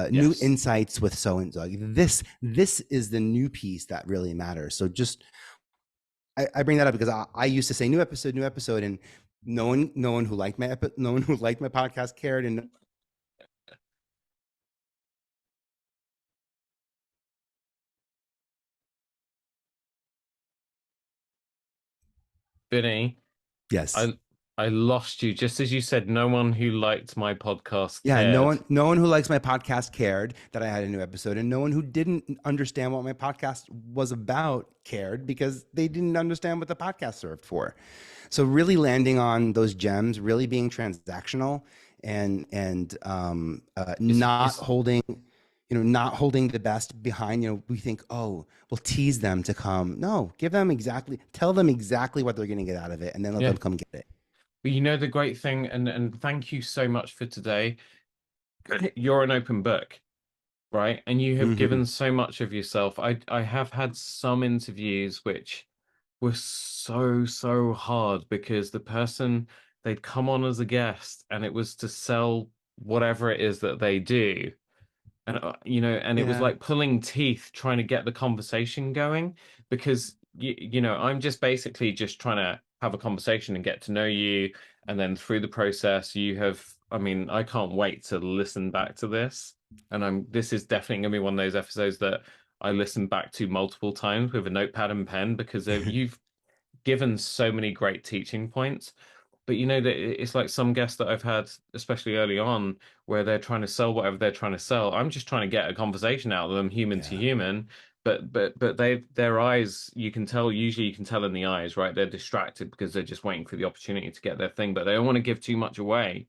new Yes. insights with so and so. This is the new piece that really matters. So just I bring that up because I used to say new episode, and no one who liked no one who liked my podcast cared, and Vinny, yes, I lost you just as you said no one who liked my podcast yeah, cared. no one who likes my podcast cared that I had a new episode, and no one who didn't understand what my podcast was about cared because they didn't understand what the podcast served for. So really landing on those gems, really being transactional, and not Is holding, not holding the best behind. We think, oh, we'll tease them to come. No, tell them exactly what they're going to get out of it, and then let yeah. them come get it. But the great thing, and thank you so much for today. You're an open book, right? And you have Hmm. given so much of yourself. I have had some interviews which were so hard because the person they'd come on as a guest and it was to sell whatever it is that they do. And and it was Yeah, like pulling teeth trying to get the conversation going because I'm just basically just trying to have a conversation and get to know you, and then through the process you have, I mean, I can't wait to listen back to this, and this is definitely gonna be one of those episodes that I listen back to multiple times with a notepad and pen because you've given so many great teaching points. But that it's like some guests that I've had, especially early on, where they're trying to sell whatever they're trying to sell. I'm just trying to get a conversation out of them, human to yeah, human. But their eyes, you can tell, usually you can tell in the eyes, right? They're distracted because they're just waiting for the opportunity to get their thing, but they don't want to give too much away.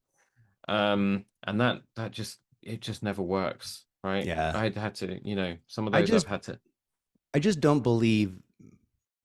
And that just it just never works, right? yeah. I'd had to, some of I those I've just had to. I just don't believe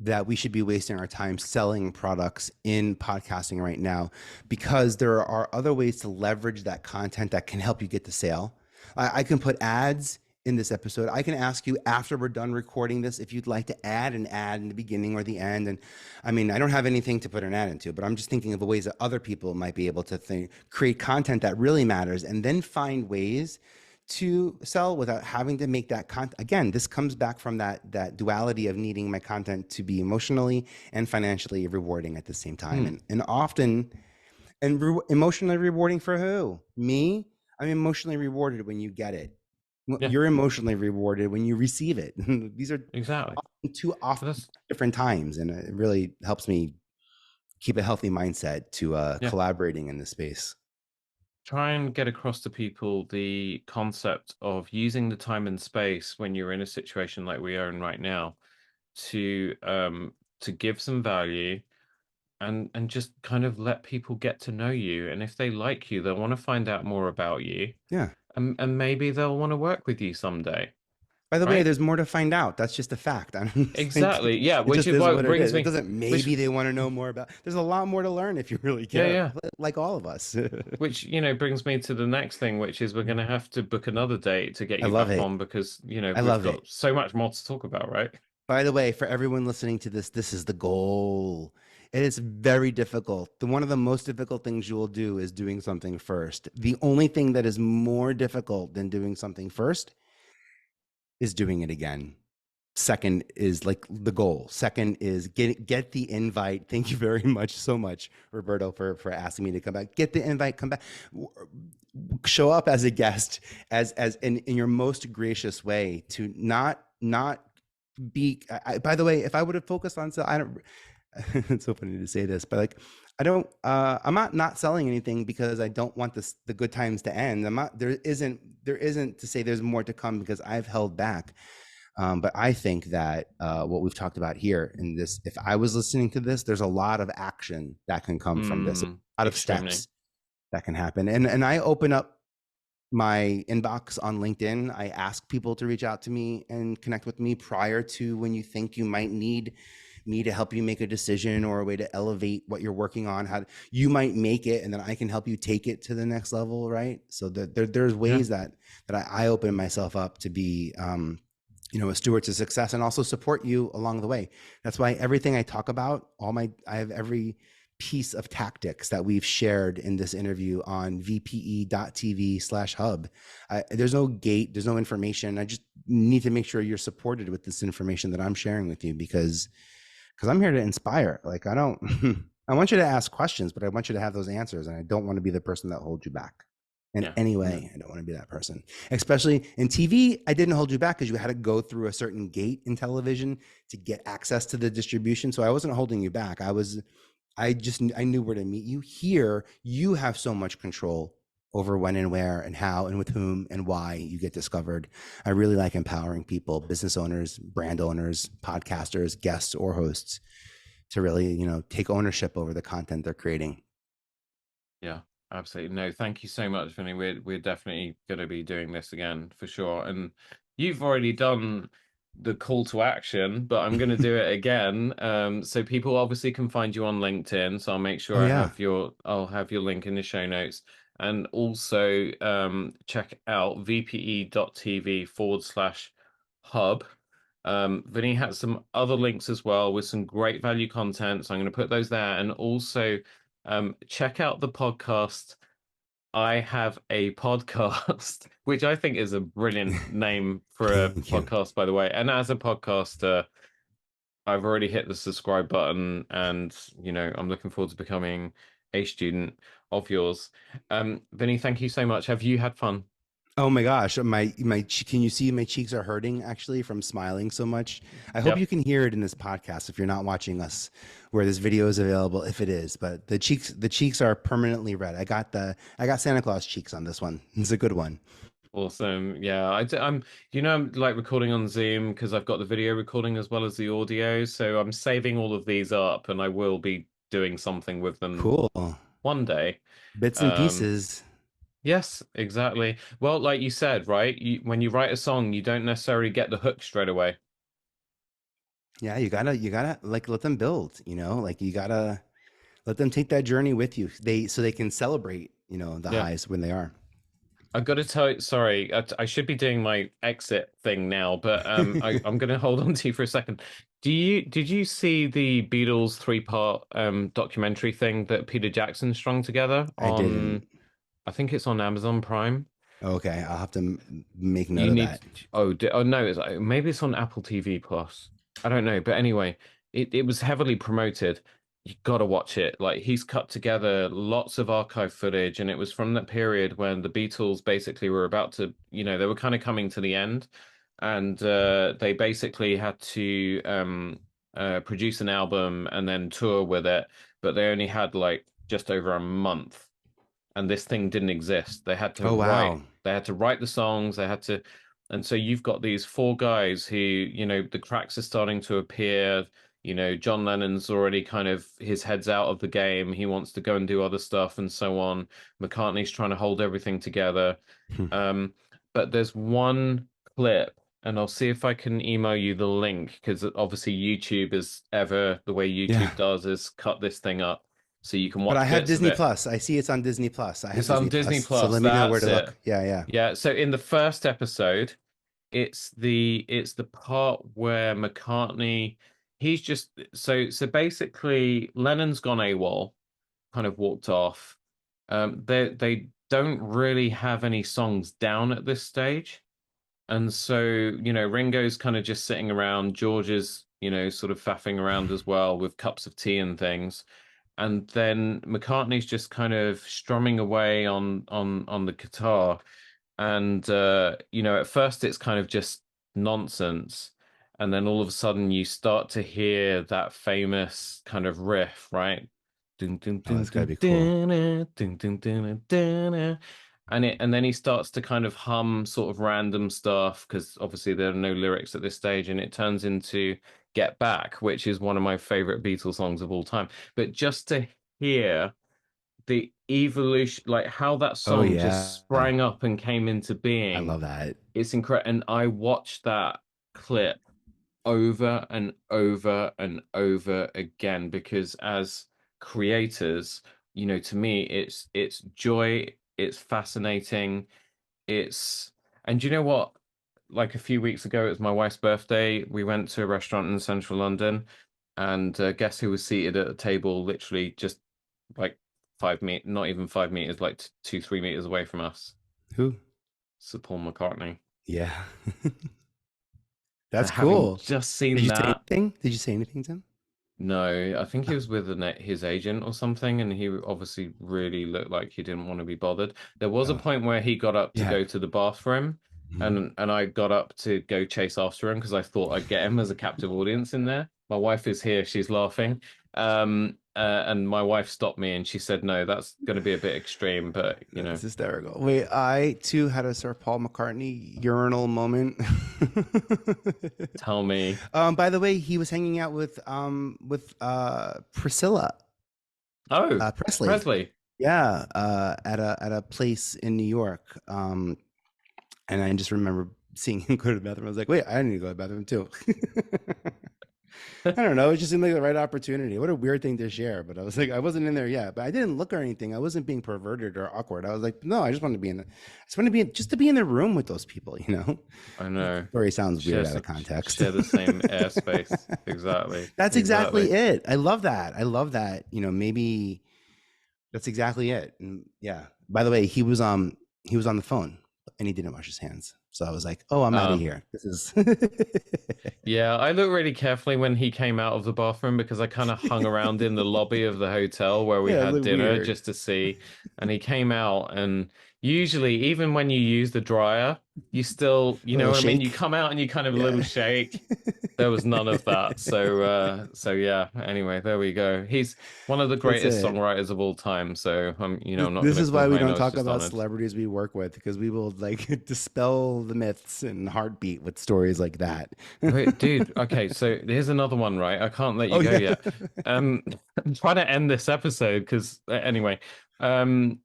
that we should be wasting our time selling products in podcasting right now because there are other ways to leverage that content that can help you get the sale. I can put ads in this episode. I can ask you after we're done recording this if you'd like to add an ad in the beginning or the end. And I mean, I don't have anything to put an ad into, but I'm just thinking of the ways that other people might be able to create content that really matters and then find ways to sell without having to make that content. Again, this comes back from that duality of needing my content to be emotionally and financially rewarding at the same time, Hmm, and often emotionally rewarding for who? Me. I'm emotionally rewarded when you get it. yeah, You're emotionally rewarded when you receive it. These are exactly. often two off But that's different times, and it really helps me keep a healthy mindset to yeah. collaborating in this space. Try and get across to people the concept of using the time and space when you're in a situation like we are in right now to give some value and just kind of let people get to know you. And if they like you, they'll want to find out more about you. Yeah. And maybe they'll want to work with you someday, By the way, right? there's more to find out. That's just a fact. I don't think Exactly. Yeah, it which just is is what what it brings is. It me, doesn't which maybe they want to know more about. There's a lot more to learn if you really yeah, care, yeah. like all of us. Which, brings me to the next thing, which is we're going to have to book another date to get I you love back it. on because, I we've love got it. so much more to talk about, right? By the way, for everyone listening to this, this is the goal It is very difficult. One of the most difficult things you will do is doing something first. The only thing that is more difficult than doing something first is doing it again. Second is like the goal. Second is get the invite. Thank you very much, so much, Roberto, for asking me to come back. Get the invite, come back, show up as a guest, as in your most gracious way, to not be. By the way, if I would have focused on, I don't. It's so funny to say this, but like, I don't. I'm not selling anything because I don't want the good times to end. I'm not. There isn't to say there's more to come because I've held back. But I think that what we've talked about here in this, if I was listening to this, there's a lot of action that can come from this, a lot of Extremely. steps that can happen. And I open up my inbox on LinkedIn. I ask people to reach out to me and connect with me prior to when you think you might need me to help you make a decision or a way to elevate what you're working on. How you might make it, and then I can help you take it to the next level, right? So there's ways that I open myself up to be a steward to success and also support you along the way. That's why everything I talk about, I have every piece of tactics that we've shared in this interview on vpe.tv/hub. There's no gate, there's no information. I just need to make sure you're supported with this information that I'm sharing with you because I'm here to inspire. Like I want you to ask questions, but I want you to have those answers. And I don't want to be the person that holds you back. In any way. I don't want to be that person, especially in TV. I didn't hold you back because you had to go through a certain gate in television to get access to the distribution. So I wasn't holding you back. I knew where to meet you. Here, you have so much control over when and where and how and with whom and why you get discovered. I really like empowering people, business owners, brand owners, podcasters, guests, or hosts to really, take ownership over the content they're creating. Yeah. Absolutely. No, thank you so much, Vinny. We're definitely going to be doing this again for sure. And you've already done the call to action, but I'm going to do it again. So people obviously can find you on LinkedIn. So I'll make sure I'll have your link in the show notes. And also check out vpe.tv/hub. Vinny has some other links as well with some great value content. So I'm going to put those there. And also check out the podcast. I have a podcast, which I think is a brilliant name for a podcast, by the way. And as a podcaster, I've already hit the subscribe button, and I'm looking forward to becoming a student of yours. Vinny, thank you so much. Have you had fun? Oh my gosh, can you see my cheeks are hurting actually from smiling so much? I hope you can hear it in this podcast if you're not watching us where this video is available, if it is, but the cheeks are permanently red. I got Santa Claus cheeks on this one. It's a good one. Awesome. Yeah, I'm like recording on Zoom because I've got the video recording as well as the audio. So I'm saving all of these up and I will be doing something with them Cool. one day. Bits and pieces. Yes, exactly. Well, like you said, right? When you write a song, you don't necessarily get the hook straight away. Yeah, you gotta like let them build, like you gotta let them take that journey with you. So they can celebrate, the highs when they are. I've got to tell you, sorry, I should be doing my exit thing now, but I'm going to hold on to you for a second. Did you see the Beatles 3-part documentary thing that Peter Jackson strung together I didn't. I think it's on Amazon Prime. Okay, I'll have to make note of that. Oh no, maybe it's on Apple TV Plus. I don't know, but anyway, it was heavily promoted. You gotta watch it. Like he's cut together lots of archive footage, and it was from that period when the Beatles basically were about to, they were kind of coming to the end, and they basically had to produce an album and then tour with it, but they only had like just over a month, and this thing didn't exist. They had to write the songs, and so you've got these four guys who, the cracks are starting to appear. John Lennon's already kind of, his head's out of the game. He wants to go and do other stuff and so on. McCartney's trying to hold everything together. But there's one clip, and I'll see if I can email you the link, because obviously YouTube, is ever the way YouTube does, is cut this thing up so you can watch. But I have Disney Plus. I see it's on Disney Plus. It's on Disney Plus. So let me know where to look. Yeah. Yeah. So in the first episode, it's the part where McCartney he's just so basically Lennon's gone AWOL, kind of walked off. They don't really have any songs down at this stage. And so, Ringo's kind of just sitting around. George is, sort of faffing around as well with cups of tea and things. And then McCartney's just kind of strumming away on the guitar. And at first it's kind of just nonsense. And then all of a sudden you start to hear that famous kind of riff, right? Dun, dun, Oh, dun, that's gotta dun, be cool. dun, dun, dun, dun, dun, dun. And then he starts to kind of hum sort of random stuff because obviously there are no lyrics at this stage, and it turns into Get Back, which is one of my favorite Beatles songs of all time. But just to hear the evolution, like how that Oh song just yeah, sprang up and came into I being, love that. it's incredible. And I watched that clip over and over and over again because as creators, to me, it's joy, it's fascinating, it's and you know what? Like a few weeks ago, it was my wife's birthday. We went to a restaurant in central London, and guess who was seated at a table literally just like 5 meters, not even 5 meters, like 2, 3 meters away from us. Who? Sir Paul McCartney. Yeah. So That's having cool. just Did seen you say that, anything? Did you say anything to him? no, I think he was with his agent or something, and he obviously really looked like he didn't want to be bothered. There was a Oh, point where he got up to yeah. go to the bathroom, Mhm. and I got up to go chase after him because I thought I'd get him as a captive audience in there. My wife is here; she's laughing, and my wife stopped me and she said, "No, that's going to be a bit extreme, but That's hysterical. Wait, I too had a Sir Paul McCartney urinal moment. tell me." By the way, he was hanging out with Priscilla Oh, Presley. Presley. Yeah, at a place in New York. And I just remember seeing him go to the bathroom. I was like, wait, I need to go to the bathroom too. I don't know. It just seemed like the right opportunity. What a weird thing to share. But I was like, I wasn't in there yet, but I didn't look or anything. I wasn't being perverted or awkward. I was like, no, I just wanted to be in the, I just want to be in, just to be in the room with those people, you know? I That know. story sounds weird out Shares of context. share the same airspace. Exactly. That's exactly Exactly. it. I love that. I love that. Maybe that's exactly it. And yeah. By the way, he was on the phone and he didn't wash his hands. So I was like, oh, I'm out of Um, here. This is yeah, I looked really carefully when he came out of the bathroom because I kind of hung around in the lobby of the hotel where we yeah, it had looked dinner weird. just to see. And he came out, and usually, even when you use the dryer, you still, you A know little what I mean? You shake. come out and you kind of a little Yeah. shake. There was none of that. So yeah, anyway, there we go. He's one of the That's greatest it. songwriters of all time. So I'm not This going to is why we complain. don't I was talk just about honored. celebrities we work with because we will like dispel the myths and heartbeat with stories like that. Wait, dude, okay, so here's another one, right? I can't let you Oh go yeah. yet. Um, I'm trying to end this episode because anyway, um,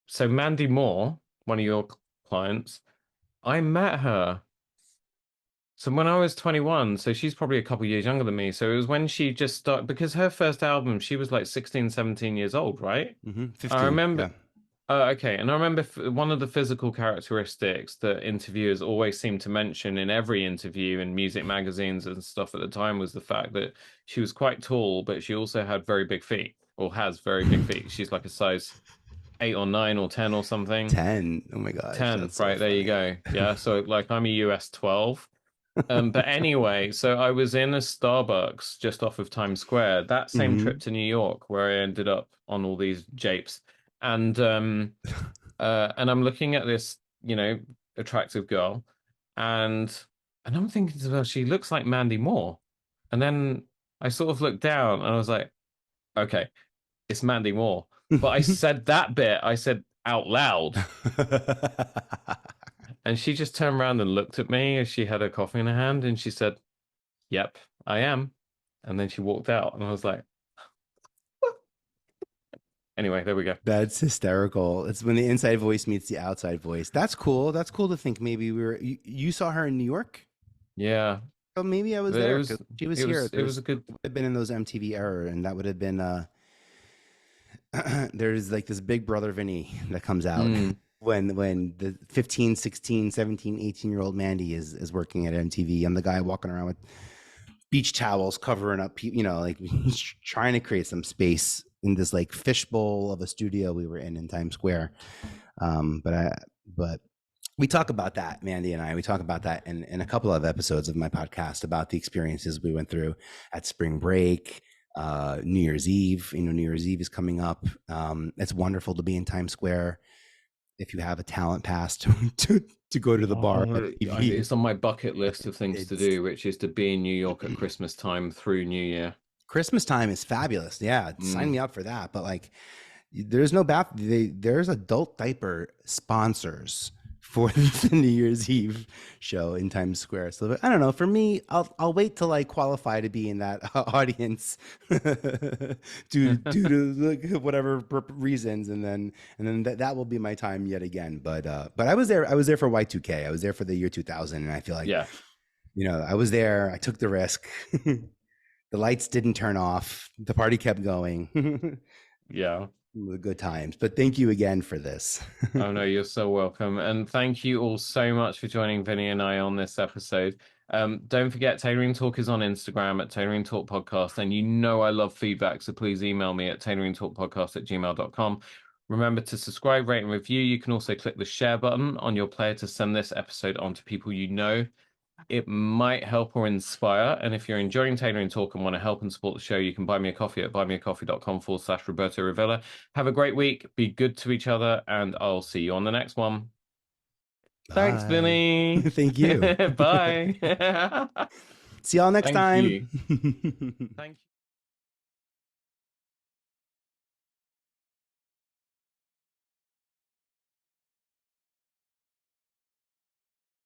so Mandy Moore, one of your clients, I met her. So when I was 21, so she's probably a couple years younger than me. So it was when she just started because her first album, she was like 16, 17 years old, right? I 15. remember. Yeah. Okay, and I remember one of the physical characteristics that interviewers always seem to mention in every interview in music magazines and stuff at the time was the fact that she was quite tall, but she also had very big feet, or has very big feet. She's like a size 8 or 9 or 10 or something. 10. Oh my gosh, 10, that's so right, there you funny. go. Yeah, so like I'm a US 12. But anyway, so I was in a Starbucks just off of Times Square, that same trip hmm to New York where I ended up on all these japes. And and I'm looking at this, attractive girl, and I'm thinking to myself, she looks like Mandy Moore. And then I sort of looked down and I was like, okay, it's Mandy Moore. But I said that bit, I said out loud, and she just turned around and looked at me as she had her coffee in her hand, and she said, "Yep, I am." And then she walked out, and I was like, anyway, there we go. That's hysterical. It's when the inside voice meets the outside voice. That's cool. That's cool to think maybe you saw her in New York? Yeah, Oh, maybe I was it there because was she was it here. was it was a There's good. it would have been in those MTV era, and that would have been there's like this Big Brother Vinny that comes out Mm. when the 15, 16, 17, 18-year-old Mandy is working at MTV. I'm the guy walking around with beach towels covering up, like trying to create some space in this like fishbowl of a studio we were in Times Square. But we talk about that, Mandy and I. We talk about that in a couple of episodes of my podcast about the experiences we went through at spring break, New Year's Eve. New Year's Eve is coming up. It's wonderful to be in Times Square if you have a talent pass to go to the bar. It's on my bucket list of things to It's do, which is to be in New York at Christmas time through New Year. Christmas time is fabulous. Yeah, sign me up for that. But like, there's no bath. There's adult diaper sponsors for the New Year's Eve show in Times Square. So I don't know. For me, I'll wait till I qualify to be in that audience due to like whatever reasons, and then that will be my time yet again. But I was there. I was there for Y2K. I was there for the year 2000, and I feel like I was there. I took the risk. The lights didn't turn off. The party kept going. Yeah. The good times. But thank you again for this. Oh no, you're so welcome. And thank you all so much for joining Vinny and I on this episode. Don't forget, Tailoring Talk is on Instagram at Tailoring Talk Podcast. And I love feedback, so please email me at tailoringtalkpodcast@gmail.com. Remember to subscribe, rate, and review. You can also click the share button on your player to send this episode on to people you know. It might help or inspire. And if you're enjoying Tailoring Talk and want to help and support the show, you can buy me a coffee at buymeacoffee.com/Roberto Rivella. Have a great week. Be good to each other. And I'll see you on the next one. Bye. Thanks, Vinny. Thank you. Bye. See y'all next time. Thank you.